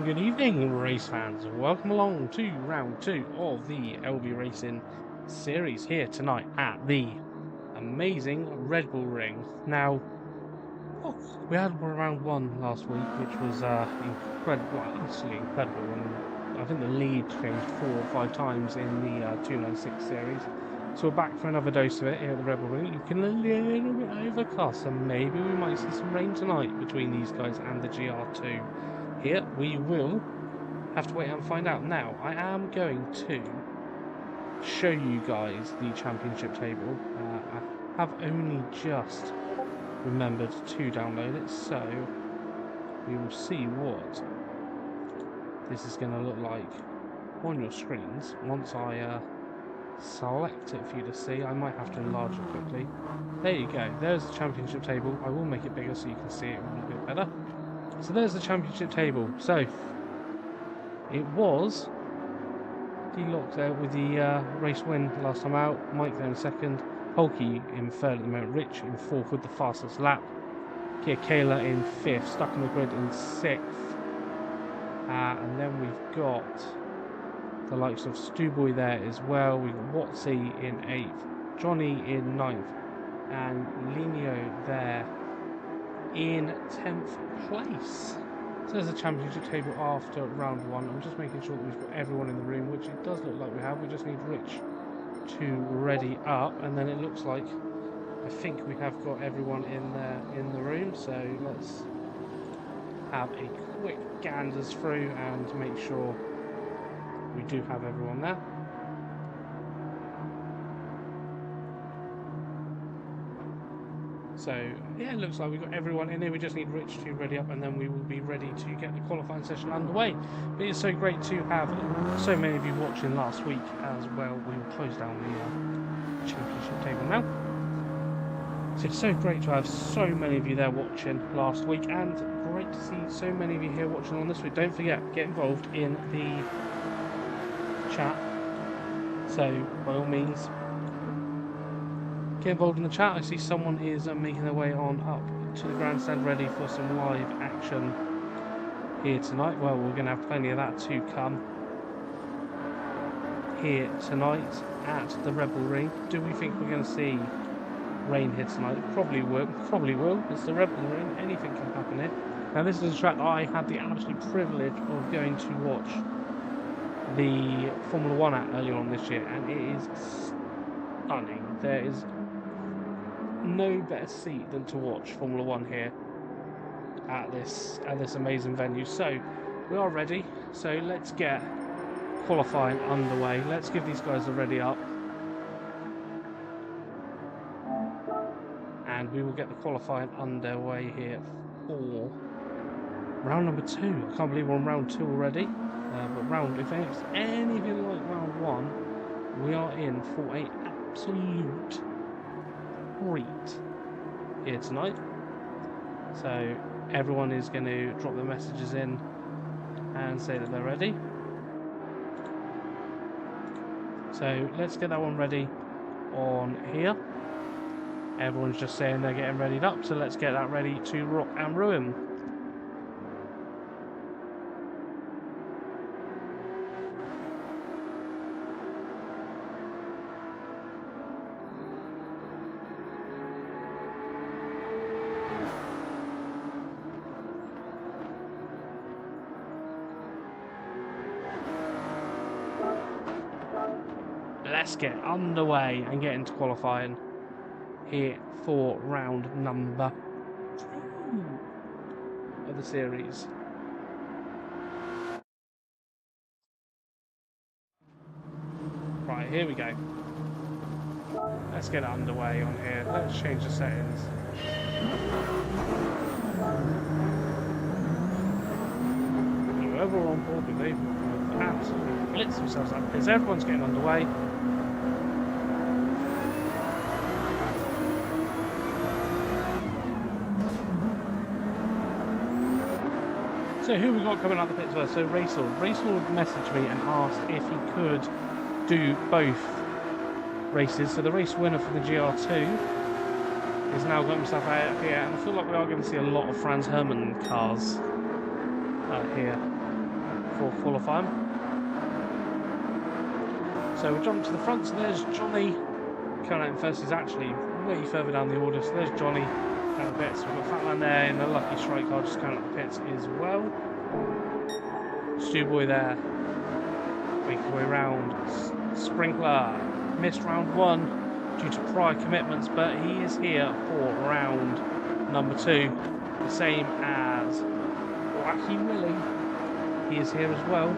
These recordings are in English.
good evening, race fans. Welcome along to round 2 of the LBRacing series here tonight at the amazing Red Bull Ring. Now, we had round 1 last week, which was incredible, absolutely incredible, and I think the lead changed 4 or 5 times in the 296 series. So we're back for another dose of it here at the Red Bull Ring. Looking a little bit overcast, so maybe we might see some rain tonight between these guys and the GR2. Here we will have to wait and find out. Now, I am going to show you guys the championship table. I have only just remembered to download it, so we will see what this is going to look like on your screens once I select it for you to see. I might have to enlarge it quickly. There you go, there's the championship table. I will make it bigger so you can see it a little bit better. So there's the championship table. So it was D-Lock there with the race win last time out, Mike there in second, Polky in third at the moment, Rich in fourth with the fastest lap, Kia Kayla in fifth, stuck on the grid in sixth, and then we've got the likes of Stuboy there as well. We've got Watsy in eighth, Johnny in ninth, and Linio there in 10th place. So there's a championship table after round 1. I'm just making sure that we've got everyone in the room, which it does look like we have. We just need Rich to ready up, and then it looks like I think we have got everyone in there in the room. So let's have a quick ganders through and make sure we do have everyone there. So yeah, it looks like we've got everyone in here. We just need Rich to ready up, and then we will be ready to get the qualifying session underway. But it's so great to have so many of you watching last week as well. We will close down the championship table now. So it's so great to have so many of you there watching last week, and great to see so many of you here watching on this week. Don't forget, get involved in the chat. So by all means, get involved in the chat. I see someone is making their way on up to the grandstand ready for some live action here tonight. Well, we're going to have plenty of that to come here tonight at the Red Bull Ring. Do we think we're going to see rain here tonight? Probably will. It's the Red Bull Ring. Anything can happen here. Now, this is a track that I had the absolute privilege of going to watch the Formula 1 at earlier on this year, and it is stunning. There is no better seat than to watch Formula 1 here at this amazing venue. So we are ready, so let's get qualifying underway. Let's give these guys a ready up, and we will get the qualifying underway here for round number 2. I can't believe we're on round 2 already, but if it's anything like round 1, we are in for a absolute treat here tonight. So everyone is going to drop their messages in and say that they're ready. So let's get that one ready on here. Everyone's just saying they're getting readied up, so let's get that ready to rock and ruin. Let's get underway and get into qualifying here for round number 2 of the series. Right, here we go. Let's get underway on here. Let's change the settings. Whoever we're on board with, they've absolutely blitz themselves up because everyone's getting underway. So who we got coming out the pits first? So Racel messaged me and asked if he could do both races. So the race winner for the GR2 is now got himself out here, and I feel like we are going to see a lot of Franz Hermann cars here for qualifying. So we'll jump to the front. So there's Johnny coming out in first. He's actually way further down the order. So there's Johnny out the pits. We've got Fat Man there in a lucky strike car just coming out the pits as well. Stu Boy there, making his way round. Sprinkler missed round 1 due to prior commitments, but he is here for round number 2. The same as Wacky Willie. He is here as well.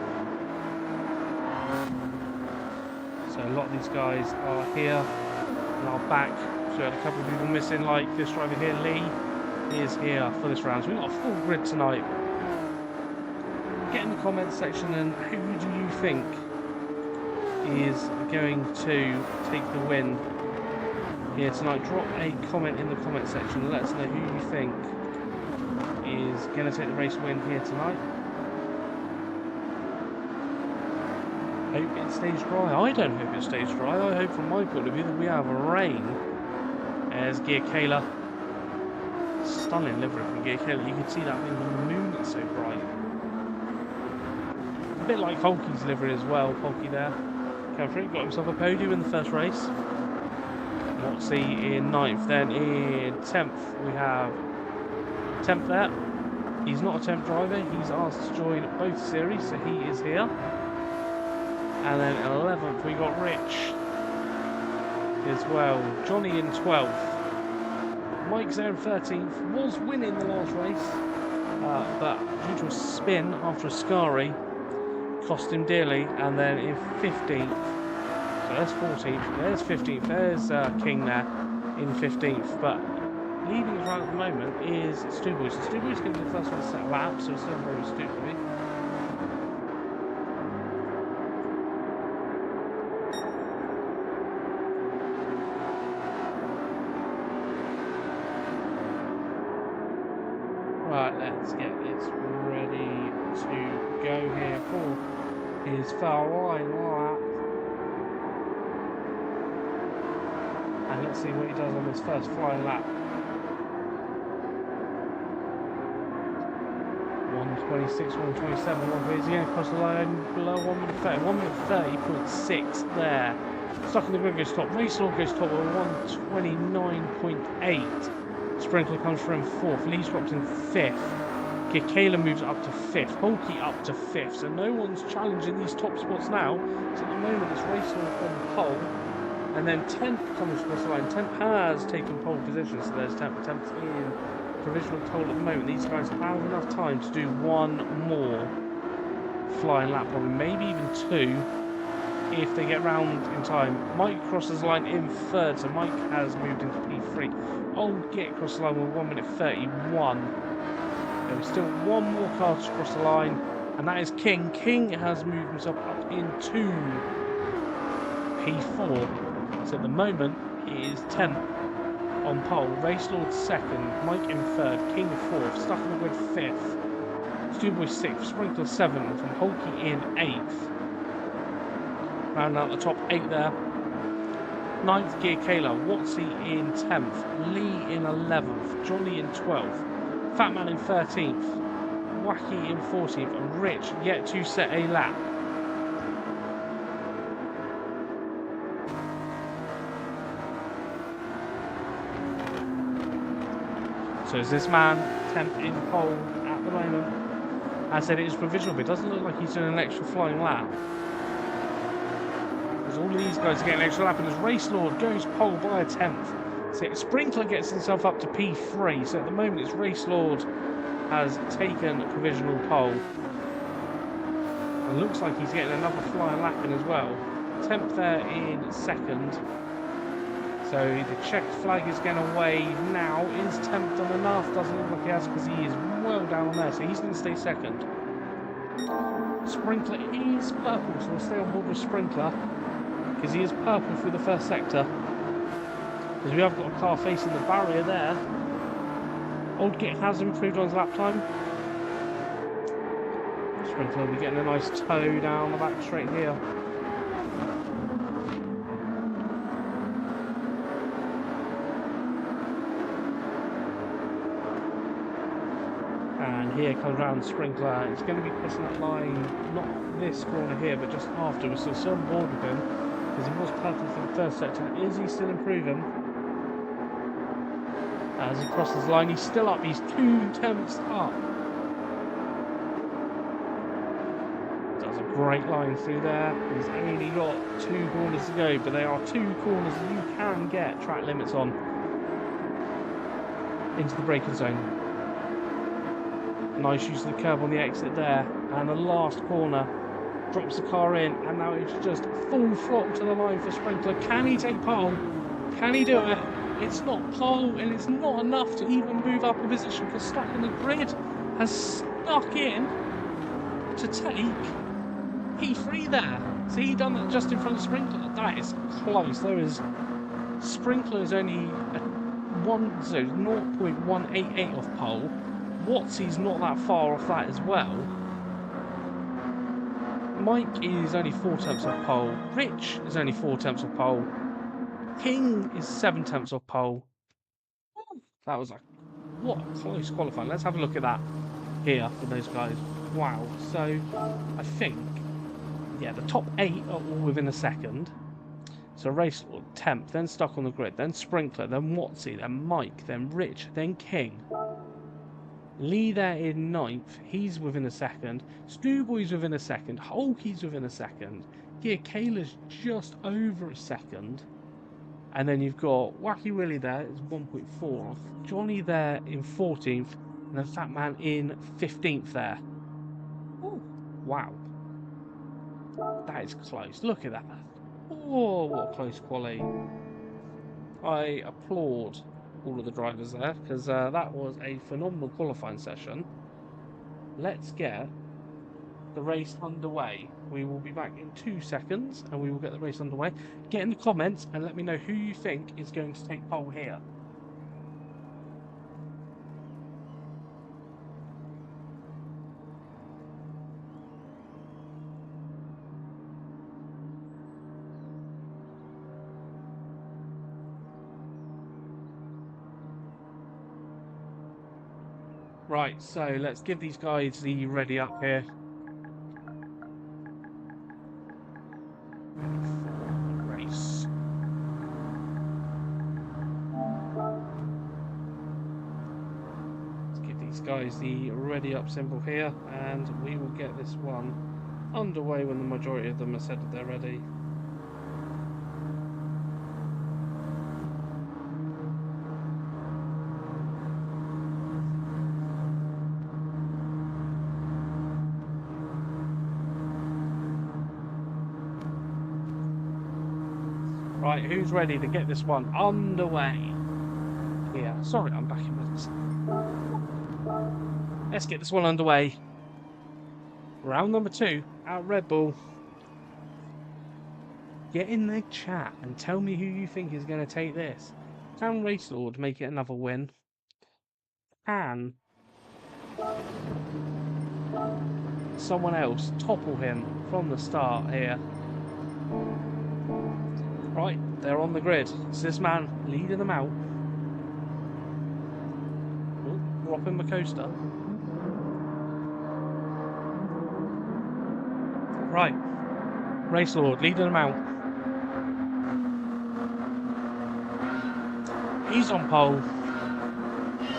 So a lot of these guys are here and are back. So we had a couple of people missing, like this driver here, Lee. He is here for this round. So we've got a full grid tonight. Get in the comments section and who do you think is going to take the win here tonight? Drop a comment in the comment section and let us know who you think is going to take the race win here tonight. Hope it stays dry. I don't hope it stays dry. I hope from my point of view that we have rain. There's Gear Kayla. Stunning livery from Gear Kayla. You can see that in the moon, it's so bright. A bit like Polky's livery as well. Polky there. Coming got himself a podium in the first race. Moxie in 9th. Then in 10th we have 10th there. He's not a temp driver. He's asked to join both series, so he is here. And then 11th we got Rich as well. Johnny in 12th. Mike's there in 13th. Was winning the last race, but due to a spin after a Scuderia, cost him dearly. And then in 15th, so there's 14th, there's 15th, there's King there in 15th. But leading us right at the moment is Stu Boy. So Stu Boy's going to be the first one to set a lap, so it's still very Stu Boy. Right, let's get this ready to go here for his far line lap. And let's see what he does on this first flying lap. 126, 127, 130. He's going to cross the line below 1 minute 30. 1 minute 30.6 there. Stuck in the grid goes top. Race Lord goes top with 129.8. Sprinkler comes from 4th. Lee drops in 5th. Kayla moves up to 5th. Polky up to 5th. So no one's challenging these top spots now. So at the moment it's Race Lord on pole. And then 10th comes across the line. 10th has taken pole position. So there's 10th. 10th in provisional pole at the moment. These guys have enough time to do one more flying lap, probably maybe even 2 if they get round in time. Mike crosses the line in 3rd, so Mike has moved into P3. Old Git across the line with 1 minute 31. There is still one more car to cross the line, and that is King. King has moved himself up into P4. So at the moment he is 10th on pole. Race Lord 2nd, Mike in 3rd, King 4th, Stuck in the Grid 5th, Stuboy 6th, Sprinkler 7th, and Polky in 8th. Round out the top 8 there. 9th Gear Kayla, Watsy in 10th, Lee in 11th, Johnny in 12th, Fat Man in 13th, Wacky in 14th, and Rich yet to set a lap. So is this man 10th in pole at the moment? I said it is provisional, but it doesn't look like he's doing an extra flying lap. Because all of these guys are getting an extra lap, and as Race Lord goes pole by a 10th. So Sprinkler gets himself up to P3. So at the moment it's Race Lord has taken provisional pole. And looks like he's getting another flying lap in as well. 10th there in 2nd. So the checked flag is going to wave now. Is 10th done enough? Doesn't look like he has, because he is well down there. So he's going to stay 2nd. Sprinkler is purple, so we'll stay on board with Sprinkler, because he is purple through the first sector. Because we have got a car facing the barrier there. Old Git has improved on his lap time. Sprinkler will be getting a nice toe down the back straight here. here comes round Sprinkler. It's going to be crossing that line, not this corner here, but just afterwards. So still on board with him, because he was perfect for the first sector. Is he still improving? As he crosses the line, he's still up. He's 2 tenths up. Does a great line through there. He's only got 2 corners to go, but there are 2 corners that you can get track limits on into the braking zone. Nice use of the curb on the exit there, and the last corner drops the car in, and now it's just full flock to the line for Sprinkler. Can he take pole? Can he do it? It's not pole, and it's not enough to even move up a position, because Stuck in the Grid has stuck in to take P3 there. See, he done that just in front of Sprinkler. That is close. There is Sprinkler is only a 0.188 off pole. Watsy's not that far off that as well. Mike is only 4 tenths off pole. Rich is only 4 tenths off pole. King is 7 tenths off pole. That was what a close qualifying. Let's have a look at that here for those guys. Wow. So I think, yeah, the top 8 are all within a second. So Race 10th, then Stuck on the Grid, then Sprinkler, then Watsy, then Mike, then Rich, then King. Lee there in 9th, he's within a second. Schoolboy's within a second. Hulky's within a second. Here, Kayla's just over a second. And then you've got Wacky Willie there, is 1.4 off. Johnny there in 14th. And then Fat Man in 15th there. Ooh, wow. That is close. Look at that. Oh, what a close quality. I applaud all of the drivers there, because that was a phenomenal qualifying session. Let's get the race underway. We will be back in 2 seconds, and we will get the race underway. Get in the comments and let me know who you think is going to take pole here. Right, so let's give these guys the ready up here. Ready for the race. Let's give these guys the ready up symbol here, and we will get this one underway when the majority of them have said that they're ready. Right, who's ready to get this one underway? Yeah, sorry, I'm back in minutes. Let's get this one underway. Round number 2 at Red Bull. Get in the chat and tell me who you think is going to take this. Can Race Lord make it another win? Can someone else topple him from the start here? Right, they're on the grid. It's this man leading them out. Oh, dropping the coaster. Right, Race Lord leading them out. He's on pole.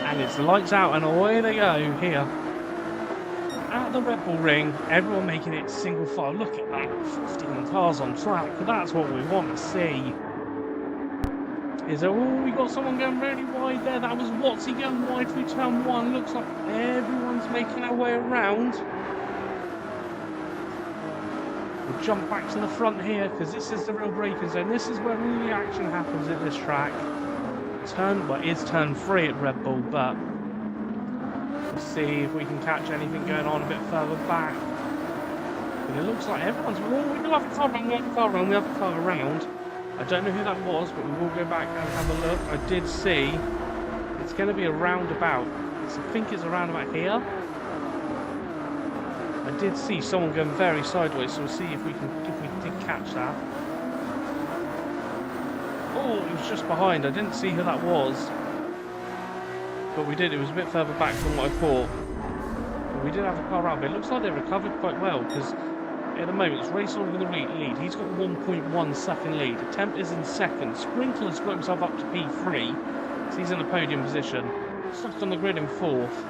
And it's lights out and away they go here. At the Red Bull Ring, everyone making it single file. Look at that, 15 cars on track. That's what we want to see. Is there, oh, we got someone going really wide there. That was Watsy going wide through turn 1. Looks like everyone's making their way around. We'll jump back to the front here, because this is the real braking zone. This is where all the action happens at this track. It's turn 3 at Red Bull, but we'll see if we can catch anything going on a bit further back. But it looks like everyone's... Oh, we do have a car run, we have a car run, we have a car around. I don't know who that was, but we will go back and have a look. I did see it's going to be a roundabout. I think it's a roundabout here. I did see someone going very sideways, so we'll see if we did catch that. Oh, it was just behind. I didn't see who that was. But we did. It was a bit further back than what I thought. we did have a car around, but it looks like they recovered quite well because at the moment it's Racing in the lead. He's got 1.1 second lead. Temp is in second. Sprinkler's got himself up to P3, so he's in a podium position. Stuck on the grid in fourth.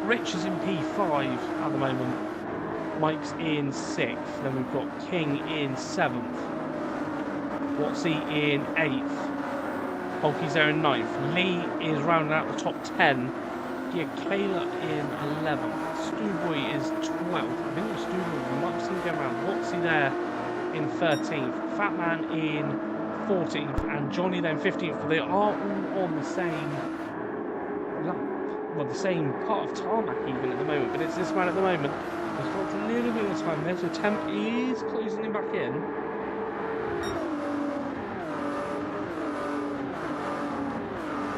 Rich is in P5 at the moment. Mike's in sixth. Then we've got King in seventh. Watsy in eighth. Holky's there in ninth. Lee is rounding out the top 10. Kayla in 11th. Stuboy is 12th. I think it was Stuboy. We might have seen him go around. Watsy there in 13th. Fatman in 14th. And Johnny then 15th. But they are all on the same lap. Well, the same part of tarmac even at the moment. But it's this man at the moment. He's got a little bit of time there. So Temp is closing him back in.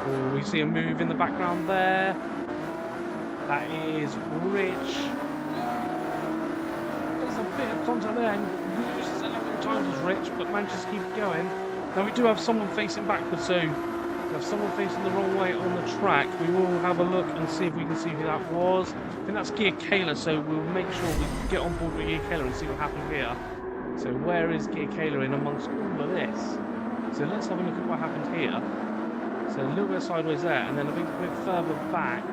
Oh, we see a move in the background there. That is Rich. There's a bit of contact there and loses a little bit of time as Rich, but manages to keep it going. Now we do have someone facing backwards, so we have someone facing the wrong way on the track. We will have a look and see if we can see who that was. I think that's Gear Kayla, so we'll make sure we get on board with Gear Kayla and see what happened here. So where is Gear Kayla in amongst all of this? So let's have a look at what happened here. So a little bit sideways there, and then a bit further back.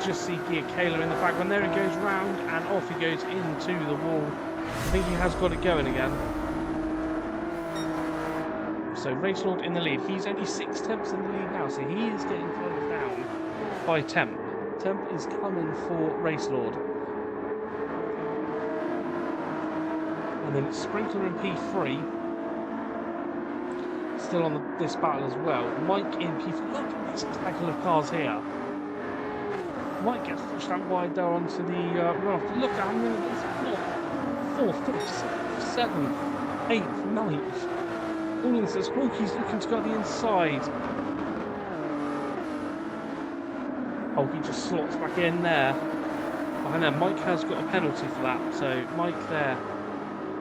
Just see Gear Kayla in the background there. He goes round and off he goes into the wall. I think he has got it going again. So Racelord in the lead. He's only 6 tenths in the lead now, so he is getting closed down by Temp. Temp is coming for Racelord. And then it's Sprinkler in P3. Still on this battle as well. Mike in P4. Look at this tackle of cars here. Mike gets pushed out wide there onto the raft. Look at how many it's 4th, 5th, 6th, 7th, 8th, 9th. All in says Hulky's looking to go the inside. Hulky just slots back in there. Behind there, Mike has got a penalty for that. So Mike there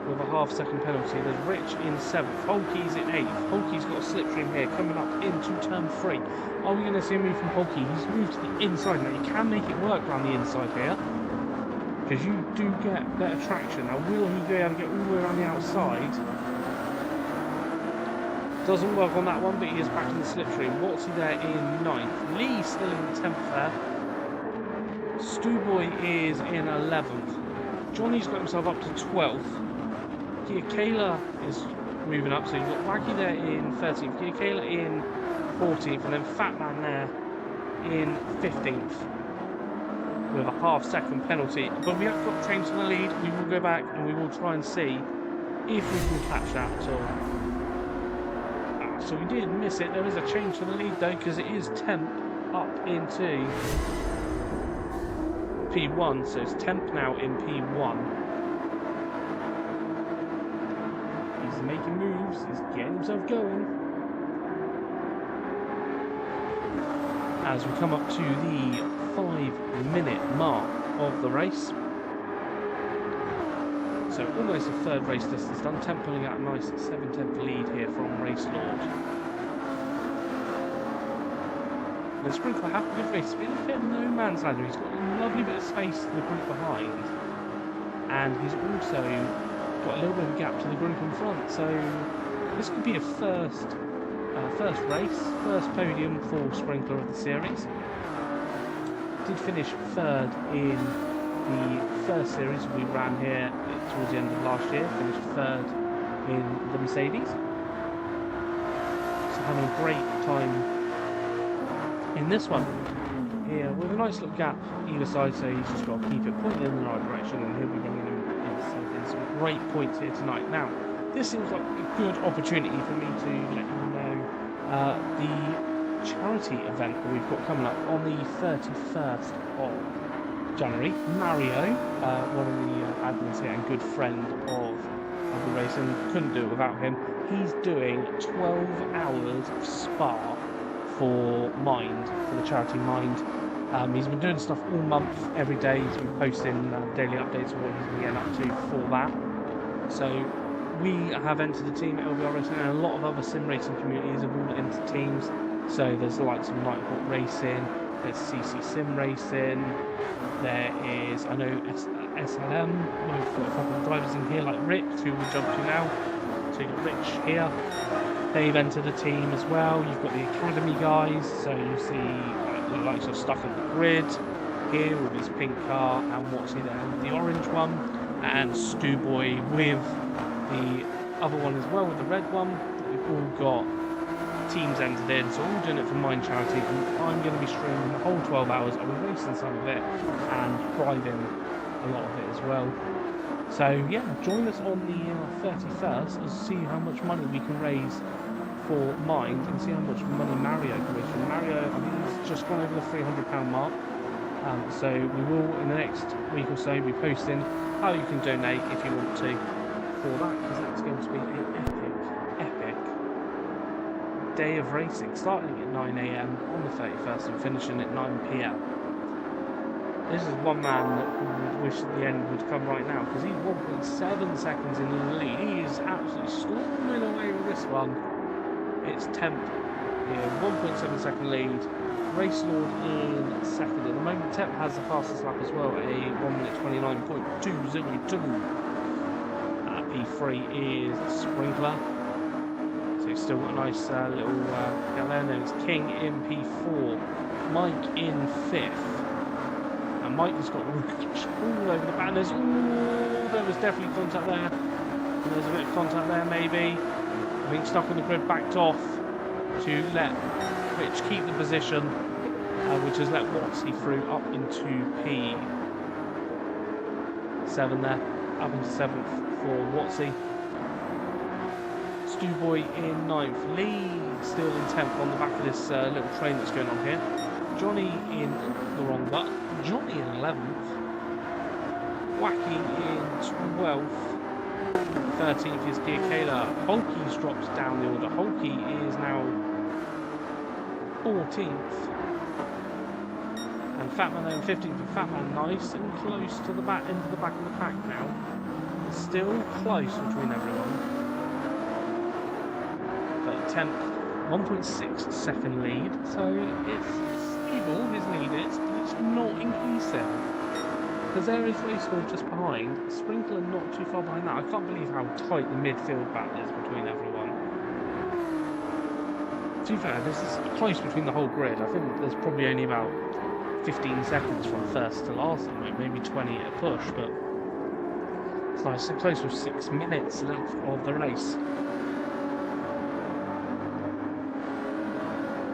with a half-second penalty. There's Rich in 7th. Hulky's in 8th. Hulky's got a slipstream here coming up into turn 3. Are we going to see a move from Hulky? He's moved to the inside now. You can make it work around the inside here because you do get better traction. Now, will he be able to get all the way around the outside? Doesn't work on that one, but he is back in the slipstream. What's he there in 9th? Lee still in 10th there. Stuboy is in 11th. Johnny's got himself up to 12th. Gear Kayla is moving up, so you've got Waggy there in 13th, Gear Kayla in 14th, and then Fatman there in 15th with a half-second penalty. But we have got change to the lead. We will go back and we will try and see if we can catch that at all. So we did miss it. There is a change to the lead though, because it is Temp up into P1, so it's Temp now in P1. Making moves, he's getting himself going. As we come up to the 5-minute mark of the race. So almost a third race distance done. Temp pulling out a nice 7/10 lead here from Racelord. The Sprinkler have a good race. It's been a bit of no man's land. He's got a lovely bit of space to the group behind. And he's also got a little bit of a gap to the group in front, so this could be a first race, first podium for Sprinkler of the series. Did finish third in the first series we ran here towards the end of last year, finished third in the Mercedes. So having a great time in this one here with a nice little gap either side, so he's just got to keep it pointing in the right direction and he'll be bringing him some great points here tonight. Now, this seems like a good opportunity for me to let you know the charity event that we've got coming up on the 31st of January. Mario, one of the admins here and good friend of LBRacing, couldn't do it without him. He's doing 12 hours of spa for Mind, for the charity Mind. He's been doing stuff all month, every day. He's been posting daily updates of what he's been getting up to for that. So we have entered the team at LBRacing, and a lot of other sim racing communities have all entered teams. So there's the likes of Nighthawk Racing, There's CC Sim Racing. There is, I know, SLM. We've got a couple of drivers in here like Rich, who we'll jump to now. So you've got Rich here. They've entered a team as well. You've got the Academy guys. So you see the likes of Stuck on the Grid here with his pink car, and what's he there with the orange one, and Stu Boy with the other one as well with the red one. We've all got teams entered in, so we're all doing it for Mind Charity, and I'm going to be streaming the whole 12 hours. I'll be racing some of it and driving a lot of it as well. So yeah, join us on the 31st and see how much money we can raise for Mind, and see how much money Mario can raise. Mario, I think he's just gone over the £300 mark. So we will, in the next week or so, be posting how you can donate if you want to for that, because that's going to be an epic day of racing, starting at 9 AM on the 31st and finishing at 9 PM. This is one man that would wish that the end would come right now, because he's 1.7 seconds in the lead. He is absolutely storming away with this one. It's Temp here, 1.7 second lead. Race Lord in second at the moment. Temp has the fastest lap as well, a 1 minute 29.202. P3 is Sprinkler. So he's still got a nice little gap there. Then it's King in P4. Mike in 5th. And Mike has got all over the banners. Ooh, there was definitely contact there. And there's a bit of contact there maybe. I think Stuck on the Grid backed off to let Rich keep the position, which has let Watsy through up into P7 there, up into 7th for Watsy. Stu Boy in 9th, Lee still in 10th on the back of this little train that's going on here. Johnny in the wrong button, Johnny in 11th, Wacky in 12th, 13th is Gear Kayla. Hulky's drops down the order. Hulky is now 14th. And Fatman then 15th. And Fatman nice and close to the back, into the back of the pack now. It's still close between everyone. But 10th, 1.6 second lead. So it's stable, his lead is, but it's not increasing. Because there is Race Lord just behind, Sprinkler not too far behind that. I can't believe how tight the midfield battle is between everyone. To be fair, this is close between the whole grid. I think there's probably only about 15 seconds from first to last, maybe 20 at a push, but it's nice and close with 6 minutes left of the race.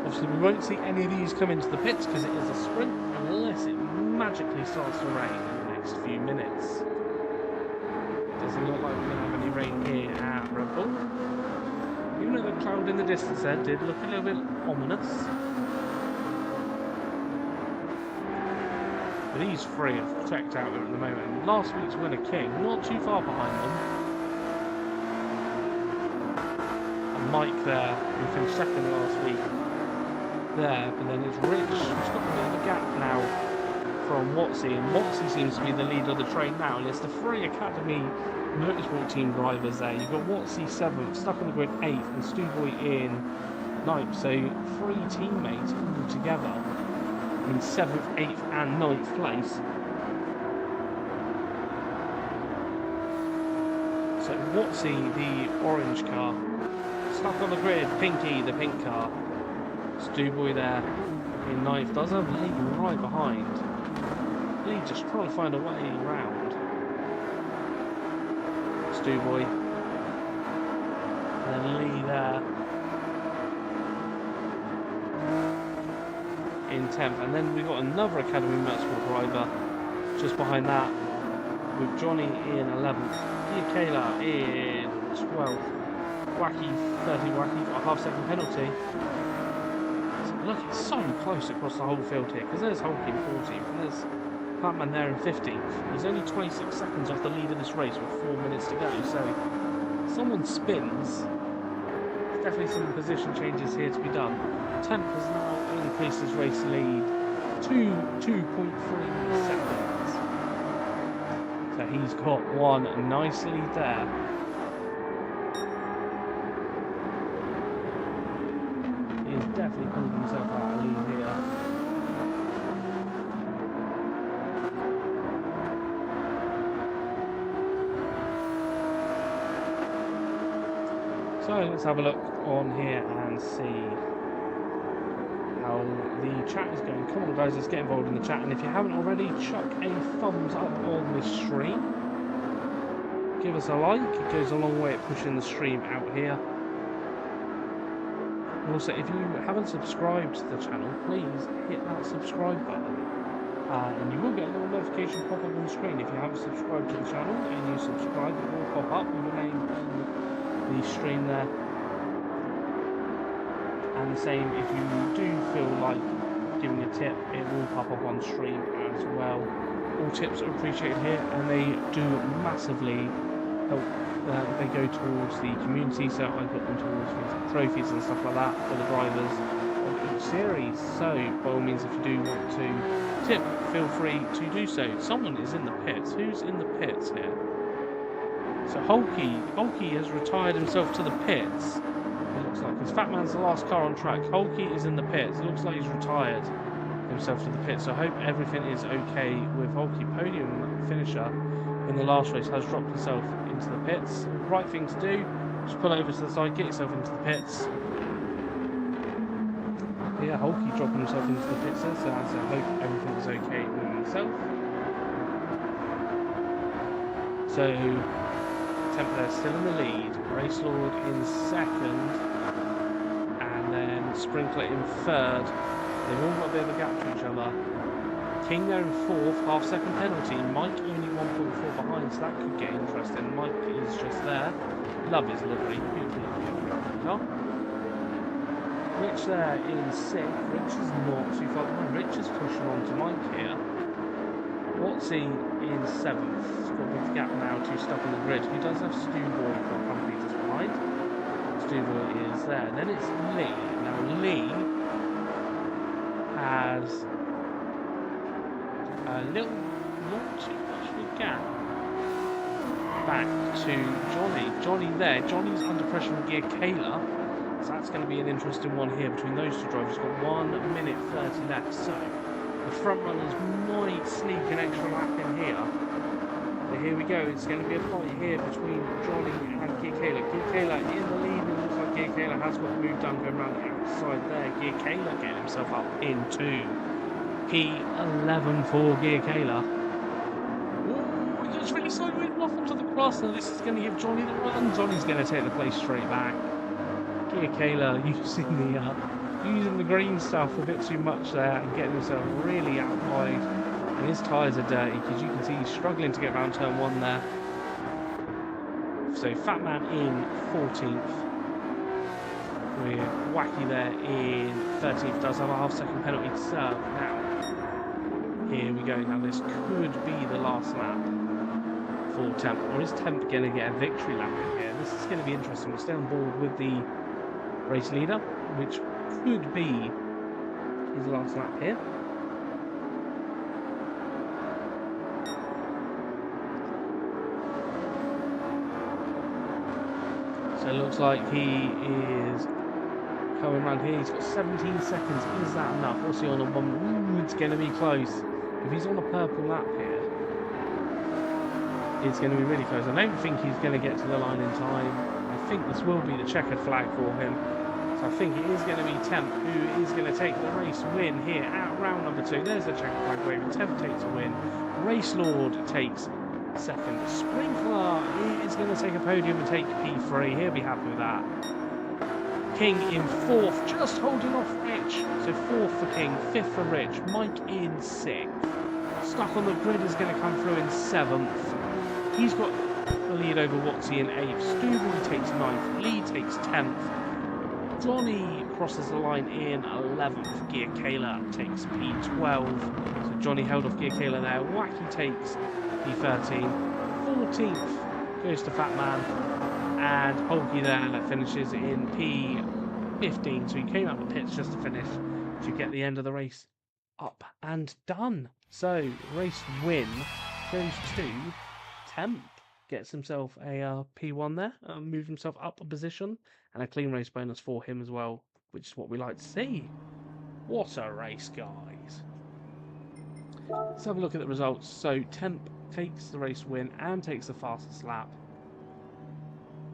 Obviously, we won't see any of these come into the pits because it is a sprint, unless it magically starts to rain in the next few minutes. Doesn't look like we're going to have any rain here at Red Bull. Even though the cloud in the distance there did look a little bit ominous. But these three have checked out at the moment. Last week's winner King, not too far behind them. And Mike there, who finished second last week. There, but then it's Rich, who's got a bit of a gap now from Watsy, and Watsy seems to be the leader of the train now, and it's the three Academy Motorsport team drivers there. You've got Watsy 7th, Stuck on the Grid 8th, and Stu Boy in 9th, so 3 teammates all together in 7th, 8th and 9th place. So Watsy, the orange car, Stuck on the Grid, Pinky, the pink car. Stu Boy there in 9th, does have Lee right behind. Lee just trying to find a way around. Stu Boy. And then Lee there in 10th. And then we've got another Academy Motorsport driver just behind that with Johnny in 11th. Kayla in 12th. Wacky, 30 Wacky, got a half-second penalty. Look, it's so close across the whole field here, because there's Hulk in 14th, and there's Batman there in 15th. He's only 26 seconds off the lead of this race with 4 minutes to go, so if someone spins, there's definitely some position changes here to be done. Temp has now increased his race lead to 2.3 seconds. So he's got one nice lead there. Definitely pulled himself out of the lead here. So let's have a look on here and see how the chat is going. Come on guys, let's get involved in the chat, and if you haven't already, chuck a thumbs up on this stream. Give us a like, it goes a long way at pushing the stream out here. And also, if you haven't subscribed to the channel, please hit that subscribe button. And you will get a little notification pop up on the screen. If you haven't subscribed to the channel and you subscribe, it will pop up with your name on the stream there. And the same, if you do feel like giving a tip, it will pop up on stream as well. All tips are appreciated here, and they do massively help. They go towards the community, so I put them towards things like trophies and stuff like that for the drivers of each series. So by all means, if you do want to tip, feel free to do so. Someone is in the pits. Who's in the pits here? So Hulky has retired himself to the pits. It looks like, because Fatman's the last car on track. Hulky is in the pits. It looks like he's retired himself to the pits. So I hope everything is okay with Hulky. Podium finisher in the last race has dropped himself into the pits. Right thing to do, just pull over to the side, get yourself into the pits. Yeah, Hulky dropping himself into the pits there, so I hope everything is okay with himself. So Templar still in the lead, Race Lord in second, and then Sprinkler in third. They've all got a bit of a gap to each other. King there in fourth, half-second penalty. Mike only 1.4 behind, so that could get interesting. Mike is just there. Love his livery. Beautiful car. Rich there in sixth. Rich is not too far behind. Rich is pushing on to Mike here. Watsy in seventh. He's got a big gap now to stuck on the grid. He does have Stewboy for a couple meters behind. Stewboy is there. Then it's Lee. Now Lee has a little, not too much of a gap back to Johnny. Johnny there. Johnny's under pressure from Gear Kayla. So that's going to be an interesting one here between those two drivers. Got 1 minute 30 left. So the front runners might sneak an extra lap in here. But here we go. It's going to be a fight here between Johnny and Gear Kayla. Gear Kayla in the lead. It looks like Gear Kayla has got the move done going around the outside there. Gear Kayla getting himself up into P11 for Gear Kayla. Ooh, he just really sideways off onto the cross. Now this is going to give Johnny the run. Johnny's going to take the place straight back. Gear Kayla using the green stuff a bit too much there and getting himself really out wide. And his tyres are dirty because you can see he's struggling to get around turn 1 there. So Fatman in 14th. With Wacky there in 13th. Does have a half-second penalty to serve now. Here we go. Now this could be the last lap for Temp. Or is Temp going to get a victory lap in here? This is going to be interesting. We'll stay on board with the race leader, which could be his last lap here. So it looks like he is coming around here. He's got 17 seconds. Is that enough? What's he on a 1? Ooh, it's going to be close. If he's on a purple lap here, it's going to be really close. I don't think he's going to get to the line in time. I think this will be the checkered flag for him. So I think it is going to be Temp who is going to take the race win here at round number 2. There's the checkered flag waving. Temp takes a win. Race Lord takes second. Sprinkler is going to take a podium and take P3. He'll be happy with that. King in 4th, just holding off Rich. So 4th for King, 5th for Rich. Mike in 6th. Stuck on the grid is going to come through in 7th. He's got the lead over Watsy in 8th. Stewboy takes 9th. Lee takes 10th. Johnny crosses the line in 11th. Gear Kayla takes P12. So Johnny held off Gear Kayla there. Wacky takes P13. 14th goes to Fatman. And Hulky there finishes in P15. So he came out the pits just to finish to get the end of the race up and done. So race win goes to Temp. Gets himself a P1 there, moved himself up a position, and a clean race bonus for him as well, which is what we like to see. What a race, guys. Let's have a look at the results. So Temp takes the race win and takes the fastest lap.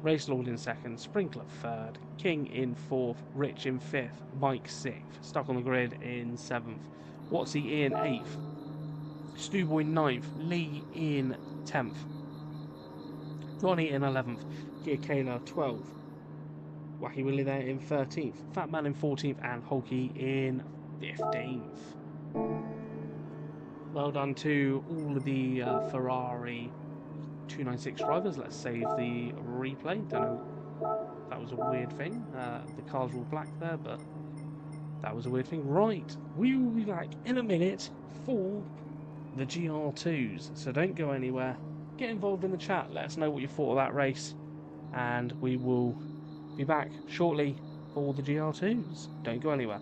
Race Lord in second, Sprinkler third, King in fourth, Rich in fifth, Mike sixth, Stuck on the Grid in seventh, Watsy in eighth, Stewboy ninth, Lee in 10th, Johnny in 11th, Gear Kayla 12th, Wacky Willie there in 13th, Fat Man in 14th, and Hulky in 15th. Well done to all of the Ferrari 296 drivers. Let's save the replay. Don't know, that was a weird thing. The cars were all black there, but that was a weird thing. Right, we will be back in a minute for the GR2s, so don't go anywhere. Get involved in the chat, let us know what you thought of that race, and we will be back shortly for the GR2s. Don't go anywhere.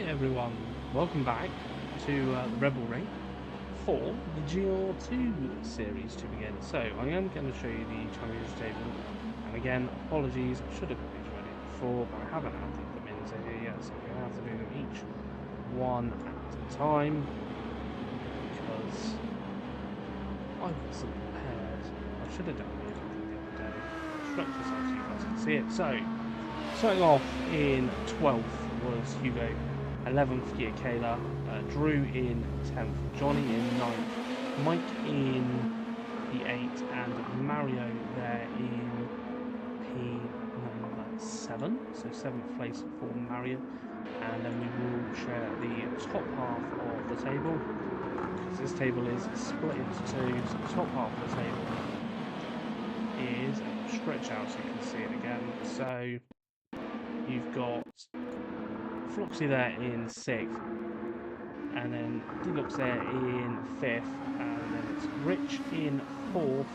Everyone, welcome back to the Rebel Ring for the GR2 series to begin. So I am going to show you the Champions table, and again, apologies, I should have got these ready before, but I haven't added them into here yet, so we're going to have to do them each one at a time because I wasn't prepared. I should have done it the other day. Stretch this out so you guys can see it. So starting off in 12th was Hugo, 11th Gear Kayla, Drew in 10th, Johnny in 9th, Mike in the 8th, and Mario there in P number 7, so 7th place for Mario. And then we will share the top half of the table. So this table is split into two, so the top half of the table is stretch out so you can see it again. So you've got Floxy there in 6th, and then Deluxe there in 5th, and then it's Rich in 4th,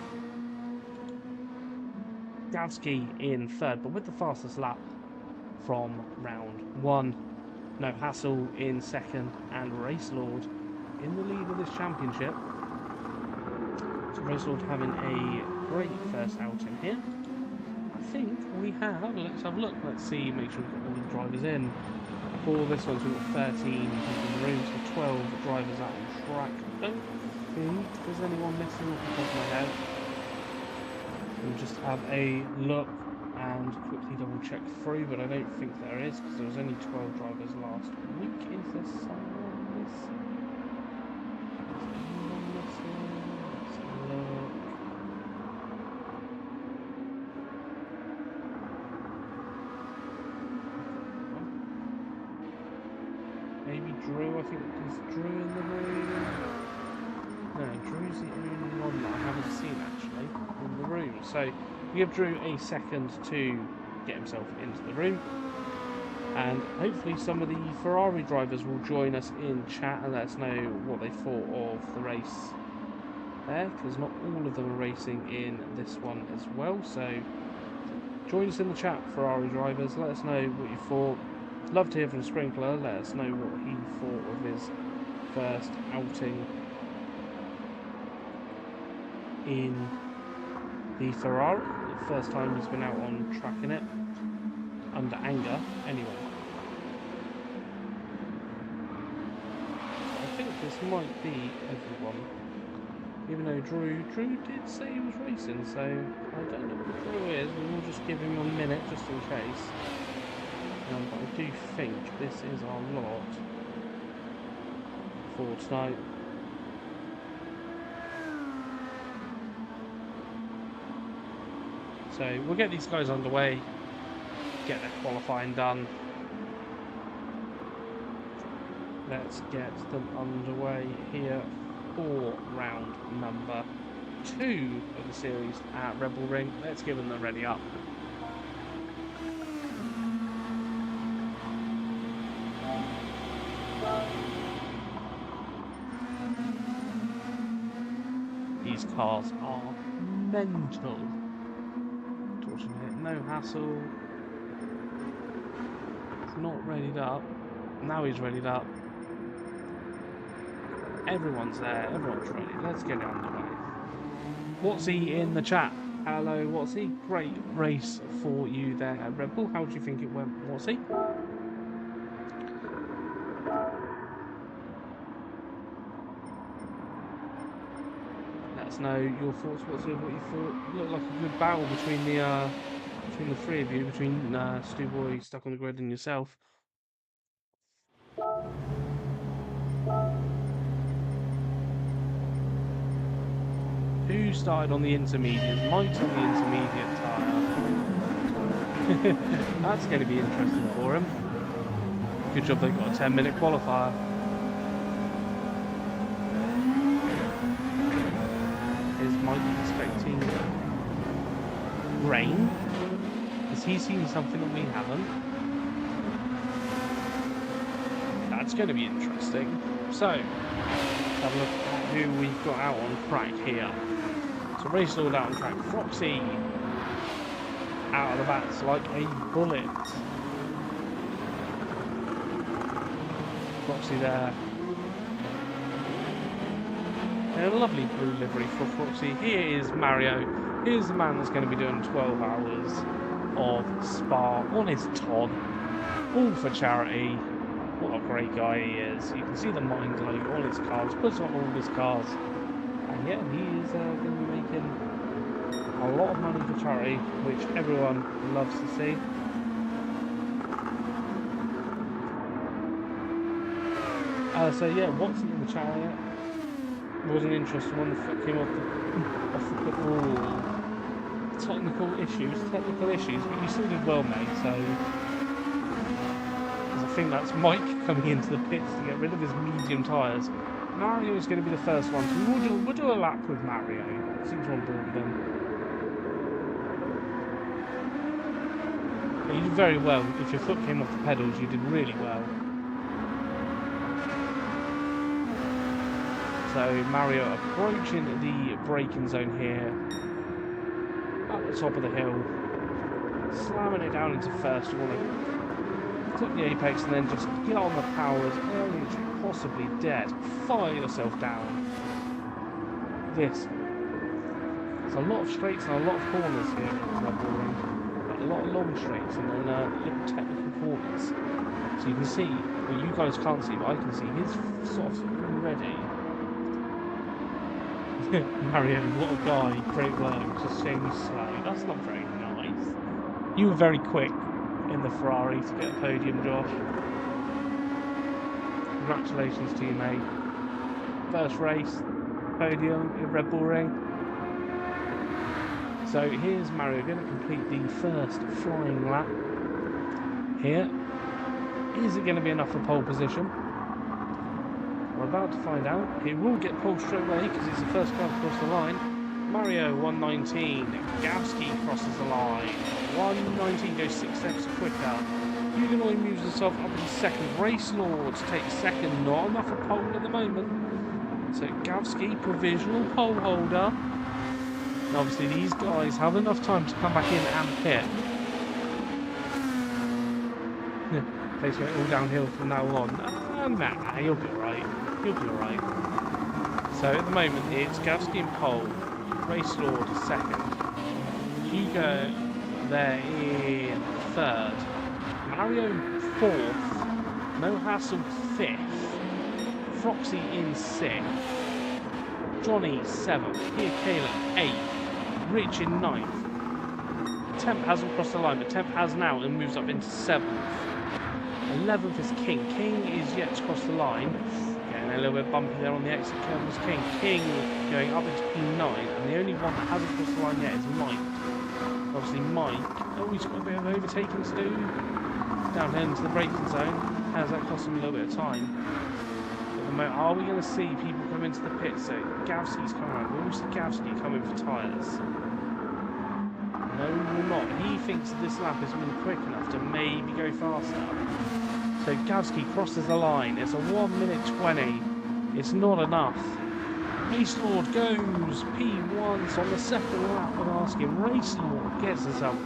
Davsky in 3rd, but with the fastest lap from round 1. No Hassle in 2nd, and Race Lord in the lead of this championship. So Race Lord having a great first outing here. think we have. Let's have a look. Let's see. Make sure we've got all the drivers in. For this one, so we've got 13 people in the room, so 12 drivers out on track. I don't think there's anyone missing off the top of my head. We'll just have a look and quickly double check through, but I don't think there is, because there was only 12 drivers last week. Is there someone missing? Let's have a look. Maybe Drew, I think, is Drew in the room? No, Drew's the only one that I haven't seen actually in the room. So we give Drew a second to get himself into the room. And hopefully some of the Ferrari drivers will join us in chat and let us know what they thought of the race there, because not all of them are racing in this one as well. So join us in the chat, Ferrari drivers, let us know what you thought. Love to hear from Sprinkler, let us know what he thought of his first outing in the Ferrari. The first time he's been out on track in it, under anger, anyway. I think this might be everyone. Even though Drew did say he was racing, so I don't know what Drew is. We will just give him a minute just in case. But I do think this is our lot for tonight. So we'll get these guys underway, get their qualifying done. Let's get them underway here for round number 2 of the series at Red Bull Ring. Let's give them the ready up. These cars are mental. No hassle. It's not readied up. Now he's readied up. Everyone's there. Everyone's ready. Let's get it underway. Watsy in the chat. Hello, Watsy. Great race for you there at Red Bull. How do you think it went, Watsy? Let us know your thoughts, Watsy, of what you thought. It looked like a good battle between the three of you, between Stu Boy, Stuck on the Grid, and yourself. Who started on the intermediate? Mike's on the intermediate tyre. That's going to be interesting for him. Good job they got a 10-minute qualifier. Is Mike expecting rain? Has he seen something that we haven't? That's going to be interesting. So, have a look at who we've got out on track here. So race all out on track. Froxy out of the bats like a bullet. Froxy there. And a lovely blue livery for Froxy. Here is Mario. Here's the man that's going to be doing 12 hours of Spa on his Todd. All for charity. What a great guy he is. You can see the mind logo on his cars. Puts on all his cars. And yeah, he is going to be making a lot of money for charity, which everyone loves to see. So yeah, Watson in the chariot was an interesting one. The foot came off the technical issues, but you still did well, mate. So I think that's Mike coming into the pits to get rid of his medium tyres. Mario is going to be the first one, so we'll do a lap with Mario. Seems on board with him. But you did very well. If your foot came off the pedals, you did really well. So Mario approaching the braking zone here. At the top of the hill. Slamming it down into first. You want to clip the apex and then just get on the power as early as you possibly dare. Fire yourself down. There's a lot of straights and a lot of corners here in Red Bull Ring. lot of long straights and then little technical corners. So you can see, well, you guys can't see, but I can see his sort of already. Mario, what a guy, great work, just shame he's slow. That's not very nice. You were very quick in the Ferrari to get a podium, Josh. Congratulations to you, mate. First race, podium in Red Bull Ring. So here's Mario going to complete the first flying lap here. Is it going to be enough for pole position? We're about to find out. He will get pole straight away because he's the first car to cross the line. Mario 119. Gavsky crosses the line. 119 goes 6 seconds quicker. Huguenoy moves himself up in second. Race Lord takes second. Not enough for pole at the moment. So Gavsky, provisional pole holder. And obviously these guys have enough time to come back in and pit. Place going all downhill from now on. Nah, he'll be alright. He'll be alright. So at the moment it's Gavsky in pole. Race Lord second. Hugo there in third. Mario fourth. No Hassle fifth. Froxy in sixth. Johnny seventh. Here Caleb eighth. Rich in ninth. Temp hasn't crossed the line, but Temp has now and moves up into seventh. 11th is King. King is yet to cross the line. Getting a little bit bumpy there on the exit curve was King. King going up into P9, and the only one that hasn't crossed the line yet is Mike. Obviously Mike, oh, he's got a bit of overtaking to do. Down here into the braking zone. How's that cost him a little bit of time? At the moment, are we going to see people come into the pit? So Gavsky's coming out. Will we see Gavsky coming for tyres? No, we will not. He thinks this lap has been quick enough to maybe go faster. So Gavsky crosses the line. It's a 1 minute 20. It's not enough. Race Lord goes P1 on the second lap of asking. Race Lord gets us up.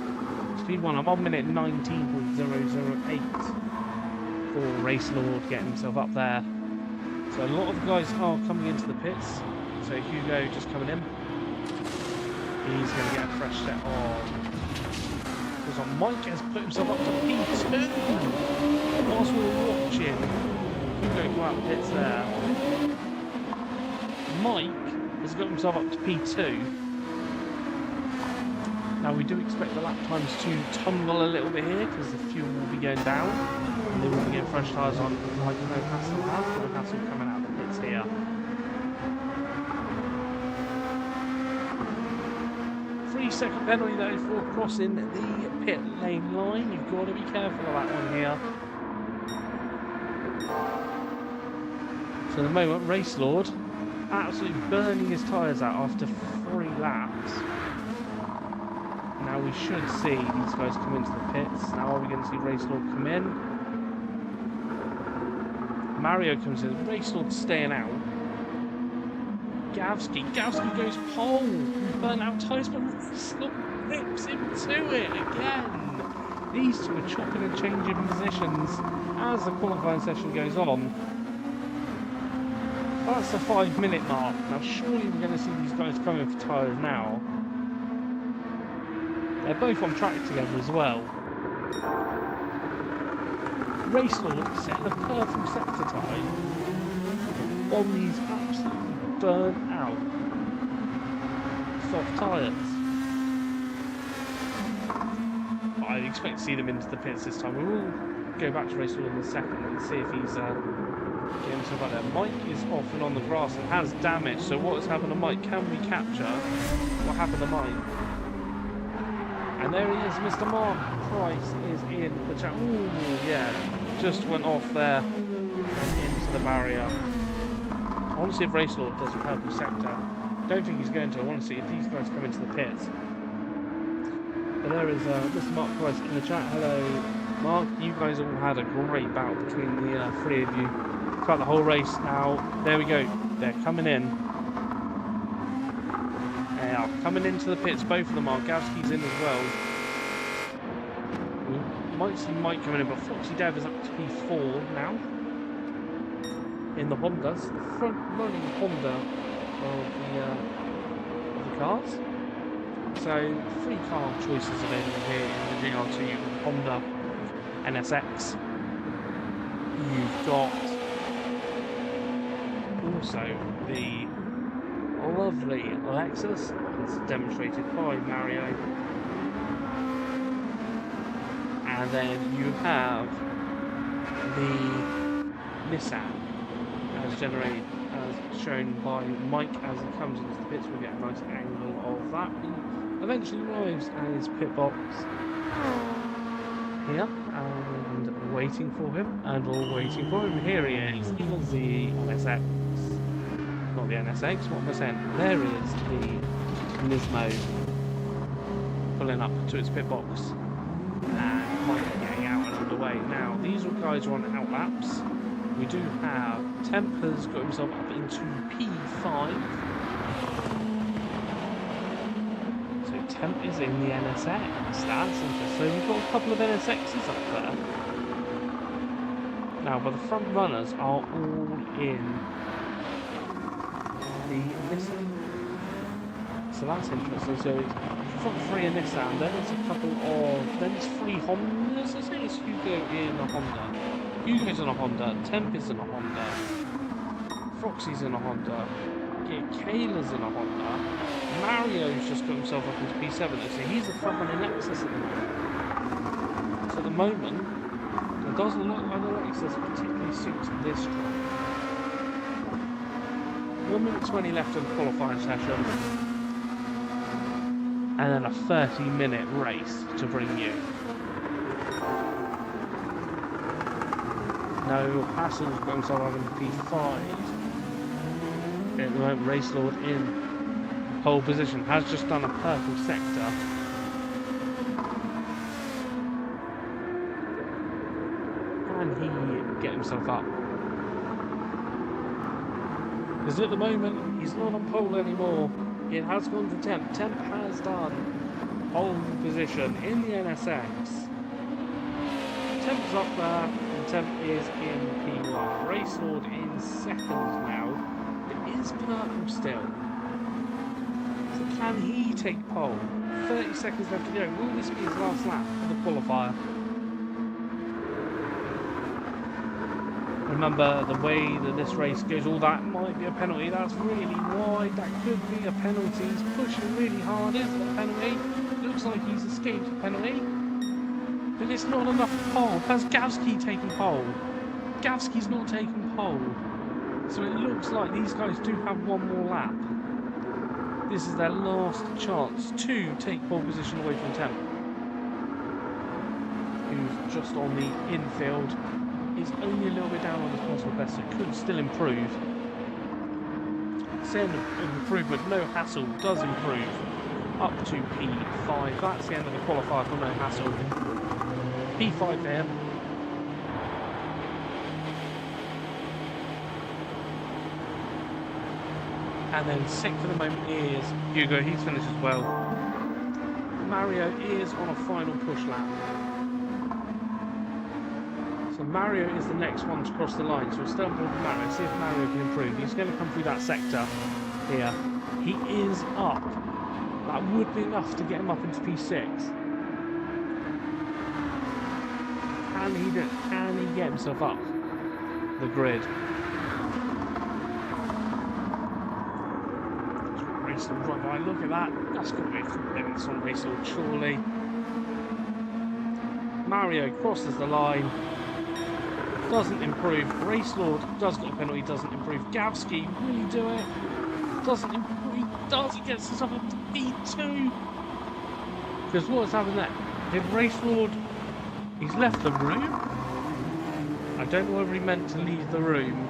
Speed 1 at 1 minute 19.008 for Race Lord getting himself up there. So a lot of guys are coming into the pits. So Hugo just coming in. He's going to get a fresh set on. Because Mike has put himself up to P2. Whilst we were watching, Hugo go out pits there. Mike has got himself up to P2. Now we do expect the lap times to tumble a little bit here because the fuel will be going down. And they will be getting fresh tyres on like no hassle has. No hassle coming out of the pits here. 3-second penalty though for crossing the pit lane line. You've got to be careful of that one here. So at the moment, Race Lord absolutely burning his tyres out after 3 laps. Now we should see these guys come into the pits. Now are we going to see Race Lord come in? Mario comes in. Race Lord staying out. Gavsky goes pole. Burnt out tyres, but Race Lord rips into it again. These two are chopping and changing positions as the qualifying session goes on. That's the 5 minute mark. Now surely we're going to see these guys coming for tyres now. They're both on track together as well. Race Lord setting a purple sector time on these absolutely burnt out soft tyres. I expect to see them into the pits this time. We will go back to Race Lord in a second and see if he's getting himself out there. Mike is off and on the grass and has damage. So what has happened to Mike? Can we capture what happened to Mike? And there he is, Mr. Mark Price is in the chat. Ooh, yeah, just went off there and into the barrier. I want to see if Race Lord does a purple sector. Don't think he's going to. I want to see if these guys come into the pits. But there is Mr. Mark Price in the chat. Hello, Mark. You guys all had a great battle between the 3 of you throughout the whole race. Now, there we go. They're coming in. Coming into the pits, both of them are. Gavsky's in as well. We might see Mike coming in, but Foxy Dev is up to P4 now. In the Hondas, the front running Honda of the cars. So 3 car choices available here in the GR2 Honda NSX. You've got also the lovely Lexus, as demonstrated by Mario, and then you have the Nissan, as shown by Mike as he comes into the pits. We'll get a nice angle of that. He eventually arrives at his pit box here, and waiting for him, and all waiting for him. Here he is. Here's the NSX. Not the NSX, what am I saying? There is the Nismo pulling up to its pit box, and Mike getting out and underway. Now, these guys are on outlaps. We do have Temp has got himself up into P5. So Temp is in the NSX. That's interesting. So we've got a couple of NSXs up there. Now, but the front runners are all in the Nissan. So that's interesting. So it's front 3 in Nissan, then it's a couple of, then it's 3 Hondas. Let's say it's Hugo in a Honda. Hugo's in a Honda, Temp is in a Honda, Froxy's in a Honda, Kayla's in a Honda, Mario's just got himself up into P7, so he's the front running Lexus at the moment. So at the moment, it doesn't look like the Lexus particularly suits this track. 1 minute 20 left of the qualifying session, and then a 30-minute race to bring you. No, Hassel's got himself up into P5. At the moment, Race Lord in pole position, has just done a purple sector. Can he get himself up? Because at the moment, he's not on pole anymore. It has gone to Temp. Temp has done pole position in the NSX. Temp's up there. Temp is in P1. Race Lord in second now. It is purple still. So can he take pole? 30 seconds left to go. Will this be his last lap for the qualifier? Remember, the way that this race goes, all that might be a penalty. That's really wide. That could be a penalty. He's pushing really hard. Is it a penalty? Looks like he's escaped a penalty. But it's not enough pole. Has Gavsky taken pole? Gavsky's not taken pole. So it looks like these guys do have one more lap. This is their last chance to take pole position away from Temp, who's just on the infield. Is only a little bit down on his personal best, so it could still improve. It's the end of improvement. No Hassel does improve up to P5. That's the end of the qualifier for No Hassel. P5 for him. And then 6th at the moment is Hugo. He's finished as well. Mario is on a final push lap. So Mario is the next one to cross the line. So we'll start with Mario, see if Mario can improve. He's going to come through that sector here. He is up. That would be enough to get him up into P6. Can he do it? Can he get himself up the grid? Race Lord right by. Look at that. That's got to be a couple minutes on Race Lord, surely. Mario crosses the line. Doesn't improve. Race Lord does get a penalty, doesn't improve. Gavsky, will he do it? Doesn't improve. He does. He gets himself up to P2. Because what's happened there? Did Race Lord... He's left the room? I don't know whether he meant to leave the room.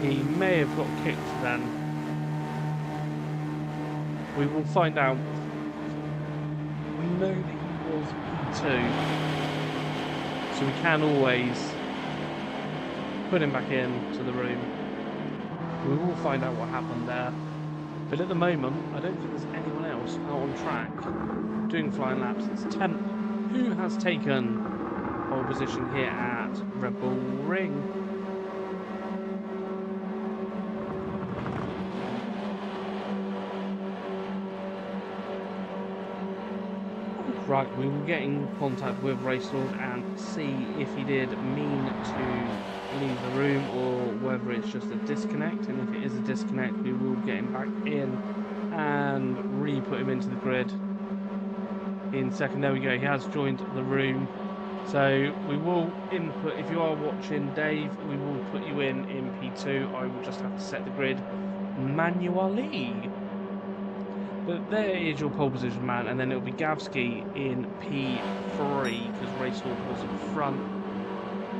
He may have got kicked then. We will find out. We know that he was P2, so we can always put him back into the room. We will find out what happened there. But at the moment, I don't think there's anyone else out on track doing flying laps. It's Temp who has taken pole position here at Red Bull Ring. Right, we will get in contact with Racelord and see if he did mean to leave the room or whether it's just a disconnect. And if it is a disconnect, we will get him back in and re-put him into the grid. In second, there we go, he has joined the room. So we will input, if you are watching, Dave, we will put you in P2. I will just have to set the grid manually. But there is your pole position man, and then it'll be Gavsky in P3 because Racelord was in front.